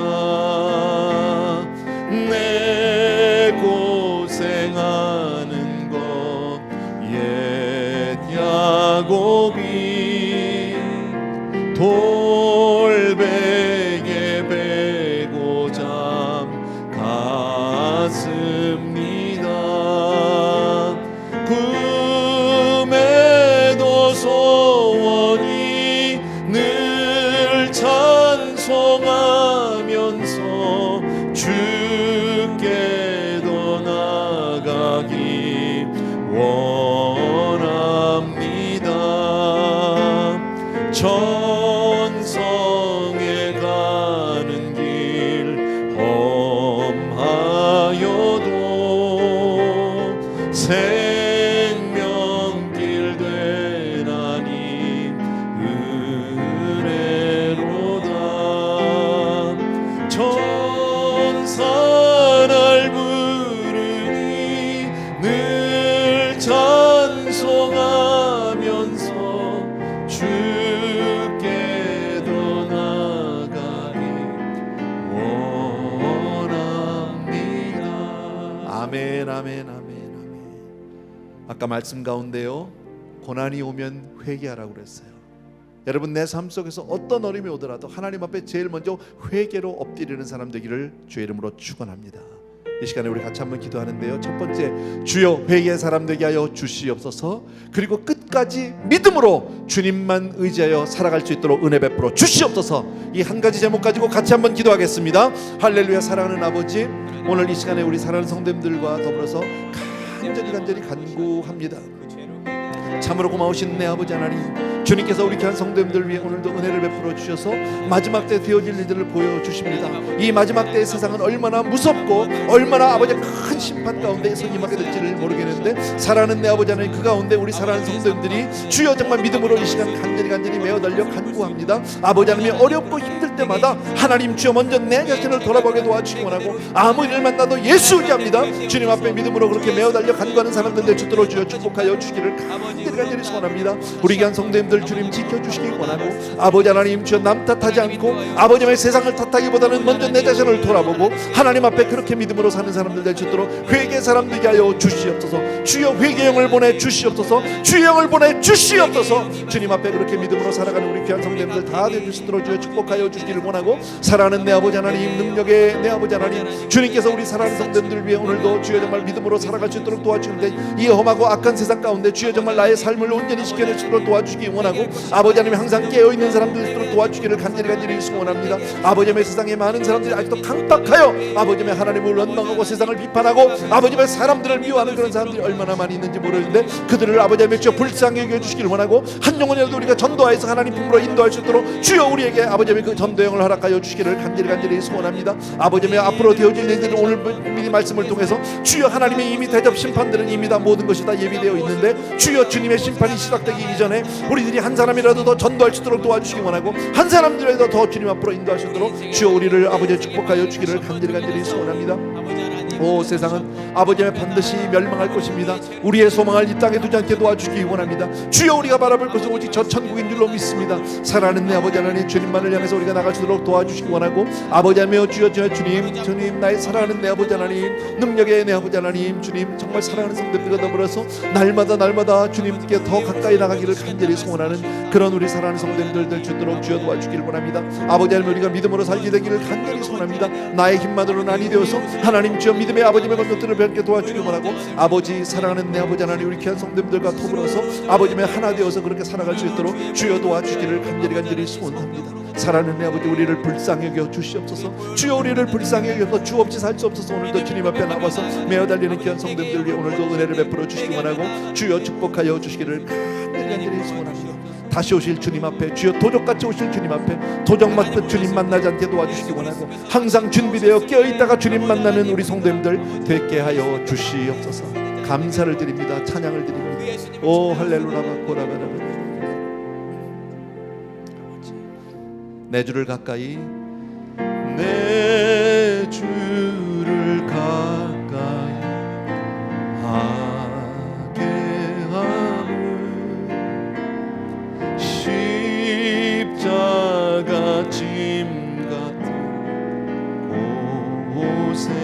내 고생하는 것 옛 야곱이 돌베개 베고 잠 갔습니다. 꿈에도 소원이 늘 찬송하면서 주께 더 나가기 원합니다. 천성에 가는 길 험하여도 생명길 되나니 은혜로다. 천사 날 부르니 늘 찬송하면서 주께 더 나가기 원합니다. 아멘. 아멘. 아멘. 아까 말씀 가운데요, 고난이 오면 회개하라고 그랬어요. 여러분, 내 삶 속에서 어떤 어려움이 오더라도 하나님 앞에 제일 먼저 회개로 엎드리는 사람 되기를 주의 이름으로 축원합니다. 이 시간에 우리 같이 한번 기도하는데요. 첫 번째, 주여 회개의 사람 되게 하여 주시옵소서. 그리고 끝까지 믿음으로 주님만 의지하여 살아갈 수 있도록 은혜 베풀어 주시옵소서. 이 한 가지 제목 가지고 같이 한번 기도하겠습니다. 할렐루야. 사랑하는 아버지, 오늘 이 시간에 우리 사랑하는 성도님들과 더불어서 간절히 간구합니다. 참으로 고마우신 내 아버지 하나님, 주님께서 우리 귀한 성도님들 위해 오늘도 은혜를 베풀어 주셔서 마지막 때 되어질 일들을 보여주십니다. 이 마지막 때의 세상은 얼마나 무섭고 얼마나 아버지 큰 심판 가운데서 임하게 될지를 모르겠는데, 사랑하는 내 아버지 하나님, 그 가운데 우리 사랑하는 성도님들이 주여 정말 믿음으로 이 시간 간절히 메어 달려 간구합니다. 아버지 하나님, 어렵고 힘들 때마다 하나님 주여 먼저 내 자신을 돌아보게 도와주시기 원하고, 아무 일을 만나도 예수 의지합니다. 주님 앞에 믿음으로 그렇게 메어 달려 간구하는 사람들 될 수 있도록 주여 축복하여 주시기를 간절히 소원합니다. 우리 귀한 성도님들 주님 지켜주시기 원하고, 아버지 하나님 주여 남 탓하지 않고 아버지의 세상을 탓하기보다는 먼저 내 자신을 돌아보고 하나님 앞에 그렇게 믿음으로 사는 사람들 될 수 있도록 회개의 사람 되게 하여 주시옵소서. 주여 회개의 영을 보내 주시옵소서. 주의 영을 보내 주시옵소서. 주님 앞에 그렇게 믿음으로 살아가는 우리 귀한 성도님들 다 될 수 있도록 주여 축복하여 주시기를 원하고, 사랑하는 내 아버지 하나님, 능력의 내 아버지 하나님, 주님께서 우리 사랑하는 성도님들 위해 오늘도 주여 정말 믿음으로 살아갈 수 있도록 도와주시는데, 이 험하고 악한 세상 가운데 주여 정말 나의 삶을 온전히 지켜낼 수 있도록 도와주시기 원하고, 아버지 하나님 항상 깨어있는 사람들 있도록 도와주기를 간절히 소원합니다. 아버지의 세상에 많은 사람들이 아직도 강박하여 아버지의 하나님을 원망하고 세상을 비판하고 아버지의 사람들을 미워하는 그런 사람들이 얼마나 많이 있는지 모르는데, 그들을 아버지의 주여 불쌍히 여겨주시기를 원하고, 한 영혼이라도 우리가 전도하여서 하나님 품으로 인도할 수 있도록 주여 우리에게 아버지의 그 전도형을 허락하여 주시기를 간절히 소원합니다. 아버지의 앞으로 되어질 일들은 오늘 미리 말씀을 통해서 주여 하나님의 이미 대접 심판들은 이미 다 모든 것이 다 예비되어 있는데, 주여 주님의 심판이 시작되기 이전에 우리들이 한 사람이라도 더 전도할 수 있도록 도와주시기 원하고, 한 사람들이라도 더 주님 앞으로 인도할 수 있도록 주여 우리를 아버지 축복하여 주기를 간절히 소원합니다. 오, 세상은 아버지의 반드시 멸망할 것입니다. 우리의 소망을 이 땅에 두지 않게 도와주시기 원합니다. 주여 우리가 바라볼 것은 오직 저 천국인 줄로 믿습니다. 사랑하는 내 아버지 하나님, 주님만을 향해서 우리가 나갈 수 있도록 도와주시기 원하고, 아버지 하나님 주여 주님 나의 사랑하는 내 아버지 하나님, 능력의 내 아버지 하나님, 주님 정말 사랑하는 성도들과 더불어서 날마다 주님께 더 가까이 나가기를 간절히 소원하는 그런 우리 사랑하는 성도님들 될 수 있도록 주여 도와주기를 원합니다. 아버지 하나님, 우리가 믿음으로 살게 되기를 간절히 소원합니다. 나의 힘만으로는 아니 되어서 하나님 주여 믿음의 아버지의 것들을 뵙게 도와주기 원하고, 아버지 사랑하는 내 아버지 하나님, 우리 귀한 성도님들과 더불어서 아버지의 하나 되어서 그렇게 살아갈 수 있도록 주여 도와주기를 간절히 소원합니다. 사랑하는 내 아버지, 우리를 불쌍히 여겨 주시옵소서. 주여 우리를 불쌍히 여겨서 주 없이 살 수 없어서 오늘도 주님 앞에 나와서 메어 달리는 귀한 성도님들 위해 오늘도 은혜를 베풀어 주시기 원하고, 주여 축복하여 주시기를 간절히 소원합니다. 다시 오실 주님 앞에, 주여 도적같이 오실 주님 앞에 도적 맞듯 주님 만나지 않게 도와주시기 원하고, 항상 준비되어 깨어있다가 주님 만나는 우리 성도님들 되게 하여 주시옵소서. 감사를 드립니다. 찬양을 드립니다. 오 할렐루야. 내 주를 가까이, 내 주를 가까이 하게 하는 십자가 짐 같은 고생이라,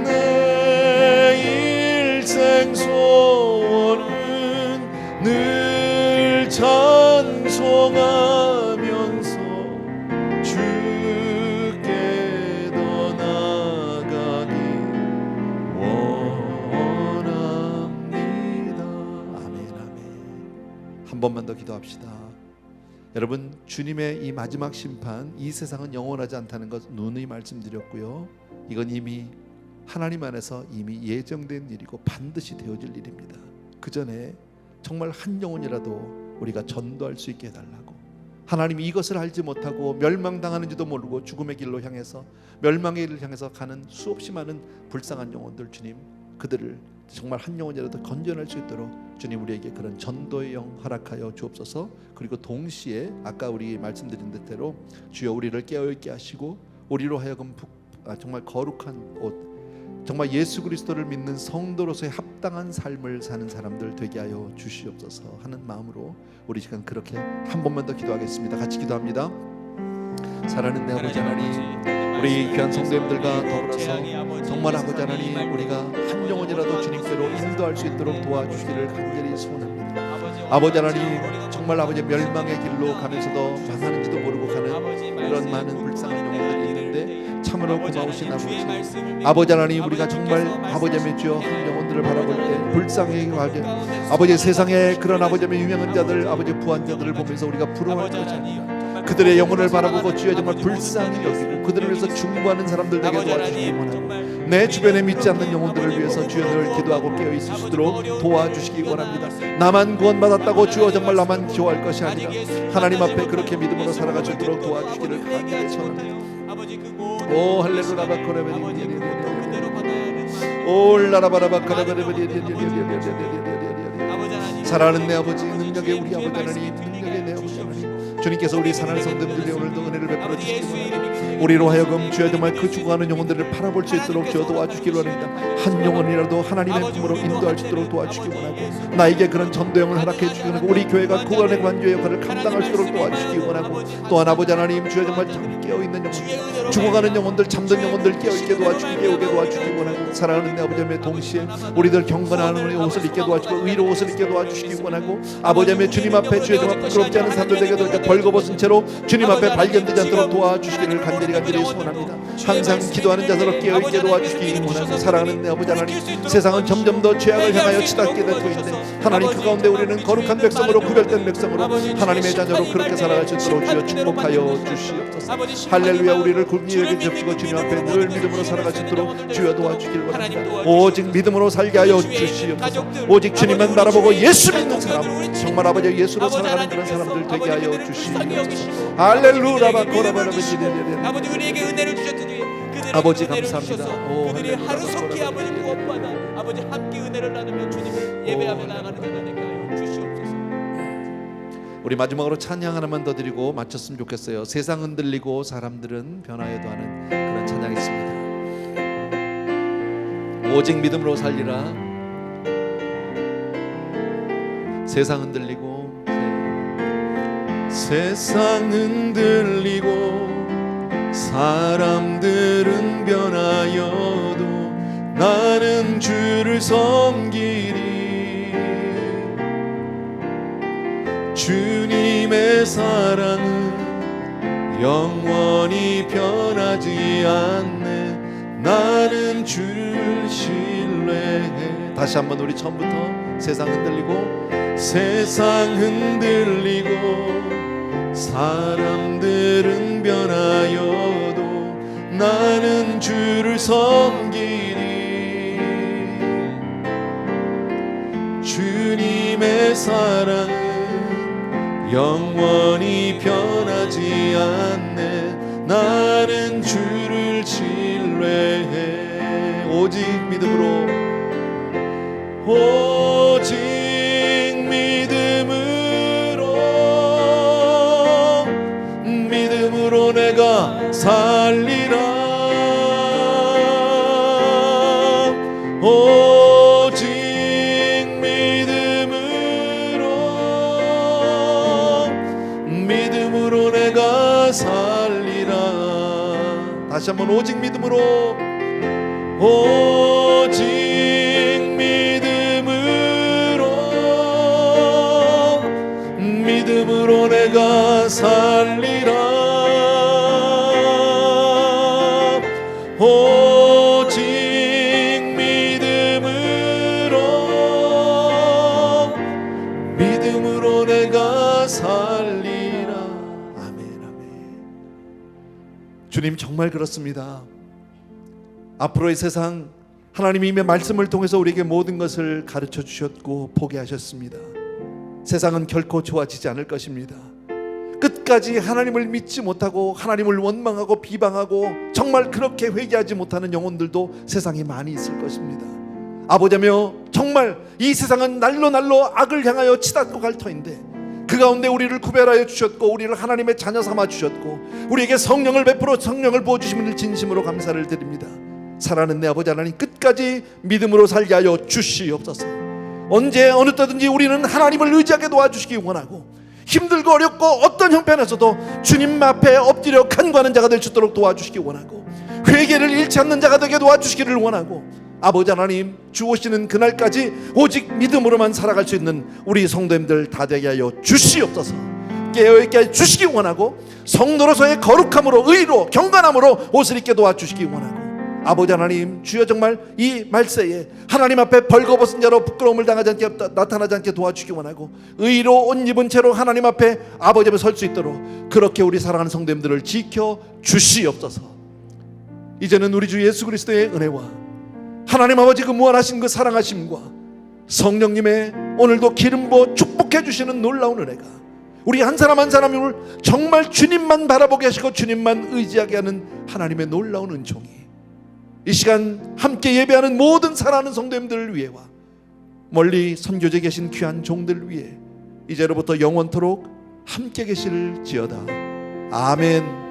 내 일생 소원은 늘 찬송하면서 주께 더 나아가기 원합니다. 아멘. 한 번만 더 기도합시다. 여러분, 주님의 이 마지막 심판, 이 세상은 영원하지 않다는 것 누누이 말씀드렸고요, 이건 이미 하나님 안에서 이미 예정된 일이고 반드시 되어질 일입니다. 그 전에 정말 한 영혼이라도 우리가 전도할 수 있게 해달라고, 하나님이 이것을 알지 못하고 멸망당하는지도 모르고 죽음의 길로 향해서, 멸망의 길을 향해서 가는 수없이 많은 불쌍한 영혼들, 주님 그들을 정말 한 영혼이라도 건져낼 수 있도록 주님 우리에게 그런 전도의 영 허락하여 주옵소서. 그리고 동시에 아까 우리 말씀드린 대로 주여 우리를 깨어있게 하시고, 우리로 하여금 정말 거룩한 옷, 정말 예수 그리스도를 믿는 성도로서의 합당한 삶을 사는 사람들 되게 하여 주시옵소서 하는 마음으로 우리 시간 그렇게 한 번만 더 기도하겠습니다. 같이 기도합니다. 사랑하는 내 아버지 하나님, 우리 귀한 성도님들과 더불어서 정말 아버지 하나님, 우리가 한 영혼이라도 주님께로 인도할 수 있도록 도와주시기를 간절히 소원합니다. 아버지 하나님, 정말 아버지 멸망의 길로 가면서도 망하는지도 모르고 가는 그런 많은 불쌍한 영혼들이 있는데, 참으로 고마우신 아버지 하나님, 우리가 정말 아버지의 주여 한 영혼들을 바라볼 때 불쌍히 하게 아버지 세상에 그런 아버지의 유명한 자들 아버지 부한 자들을 보면서 우리가 부러워할 것이 아니라 그들의 영혼을 바라보고 주여 정말 불쌍히 여기고 그들을 위해서 중보하는 사람들 되게 도와주시기 원합니다. 내 주변에 믿지 않는 영혼들을 위해서 주여 늘 기도하고 깨어 있을 수 있도록 도와주시기 원합니다. 나만 구원받았다고 주여 정말 나만 기호할 것이 아니라 하나님 앞에 그렇게 믿음으로 살아갈 수 있도록 도와주시기를 간절히 청합니다. 오 할렐루야 바코레베리 사랑하는 내 아버지, 능력의 우리 아버지 하나님, 능력의 내 아버지 하나님, 주님께서 우리 사랑하는 성도들에게 오늘도 은혜를 베풀어 주시기 바랍니다. 우리로 하여금 주여 정말 그 죽어가는 영혼들을 바라볼 수 있도록 주여 도와주시기 원합니다. 한 영혼이라도 하나님의 품으로 인도할 수 있도록 도와주시기 원하고 나에게 그런 전도형을 허락해 주시기 원하고 우리 교회가 구원의 관주의 역할을 감당할 수 있도록 도와주시기 원하고 또한 아버지 하나님 주여 정말 깨어있는 영혼들, 죽어가는 영혼들, 잠든 영혼들 깨어있게 도와주시기 깨우게 도와주시기 원하고 사랑하는 내 아버지의 동시에 우리들 경건한 옷을 입게 도와주시고 의로 옷을 입게 도와주시기 원하고 아버지의 주님 앞에 주여 정말 부끄럽지 않은 사람들 되게 도와주시고 벌거벗은 채로 주님 앞에 발견되지 않도록 도와주시기를 간절히 소원합니다. 항상 기도하는 자들로 깨어있게 도와주시기 원하고 사랑하는 내 아버지 하나님, 세상은 점점 더 죄악을 향하여 치닫게 되고 있는데 하나님 그 가운데 우리는 거룩한 백성으로 구별된 백성으로 하나님의 자녀로 그렇게 살아갈 수 있도록 주여 축복하여 주시옵소서. 할렐루야. 우리를 굴기에 접시고 주님 앞에 늘 믿음으로 살아갈 수 있도록 주여 도와주길 원합니다. 오직 믿음으로 살게 하여 주시옵소서. 오직 주님만 바라보고 예수 믿는 사람, 정말 아버지 예수로 살아가는 그런 사람들 되게 하여 주시옵소서. 할렐루야. 아버지 우리에게 은혜를 주셨더니 아버지 감사합니다. 그들이 하루속히 아버지 구원받아 아버지 함께 은혜를 나누며 주님을 예배하며 나아가는 자가 되게 하여 주시옵소서. 우리 마지막으로 찬양 하나만 더 드리고 마쳤으면 좋겠어요. 세상 흔들리고 사람들은 변화해도 하는 그런 찬양이 있습니다. 오직 믿음으로 살리라. 세상 흔들리고 세상 흔들리고 사람들은 변하여도 나는 주를 섬기리. 주님의 사랑은 영원히 변하지 않네. 나는 주를 신뢰해. 다시 한번 우리 처음부터. 세상 흔들리고 세상 흔들리고 사람들은 변하여도 나는 주를 섬기리. 주님의 사랑은 영원히 변하지 않네. 나는 주를 신뢰해. 오직 믿음으로 오직 믿음으로 내가 살리라. 오직 믿음으로 내가 살리라. 다시 한번 오직 믿음으로 오직 믿음으로 내가 살리라. 오직 믿음으로 내가 살리라. 아멘 아멘. 주님 정말 그렇습니다. 앞으로의 세상 하나님이 이미 말씀을 통해서 우리에게 모든 것을 가르쳐 주셨고 포기하셨습니다. 세상은 결코 좋아지지 않을 것입니다. 끝까지 하나님을 믿지 못하고 하나님을 원망하고 비방하고 정말 그렇게 회개하지 못하는 영혼들도 세상에 많이 있을 것입니다. 아버지며 정말 이 세상은 날로 악을 향하여 치닫고 갈 터인데 그 가운데 우리를 구별하여 주셨고 우리를 하나님의 자녀 삼아 주셨고 우리에게 성령을 베풀어 성령을 부어주심을 진심으로 감사를 드립니다. 사랑하는 내 아버지 하나님, 끝까지 믿음으로 살게 하여 주시옵소서. 언제 어느 때든지 우리는 하나님을 의지하게 도와주시기 원하고 힘들고 어렵고 어떤 형편에서도 주님 앞에 엎드려 간구하는 자가 될 수 있도록 도와주시기 원하고 회개를 잃지 않는 자가 되게 도와주시기를 원하고 아버지 하나님, 주 오시는 그날까지 오직 믿음으로만 살아갈 수 있는 우리 성도님들 다 되게 하여 주시옵소서. 깨어있게 해주시기 원하고, 성도로서의 거룩함으로, 의로, 경건함으로 옷을 입게 도와주시기 원하고, 아버지 하나님, 주여 정말 이 말세에 하나님 앞에 벌거벗은 자로 부끄러움을 당하지 않게, 나타나지 않게 도와주시기 원하고, 의로 옷 입은 채로 하나님 앞에 아버지 앞에 설 수 있도록 그렇게 우리 사랑하는 성도님들을 지켜 주시옵소서. 이제는 우리 주 예수 그리스도의 은혜와 하나님 아버지 그 무한하신 그 사랑하심과 성령님의 오늘도 기름 부어 축복해 주시는 놀라운 은혜가 우리 한 사람 한 사람을 정말 주님만 바라보게 하시고 주님만 의지하게 하는 하나님의 놀라운 은총이 이 시간 함께 예배하는 모든 사랑하는 성도님들을 위해와 멀리 선교지에 계신 귀한 종들 위해 이제로부터 영원토록 함께 계실지어다. 아멘.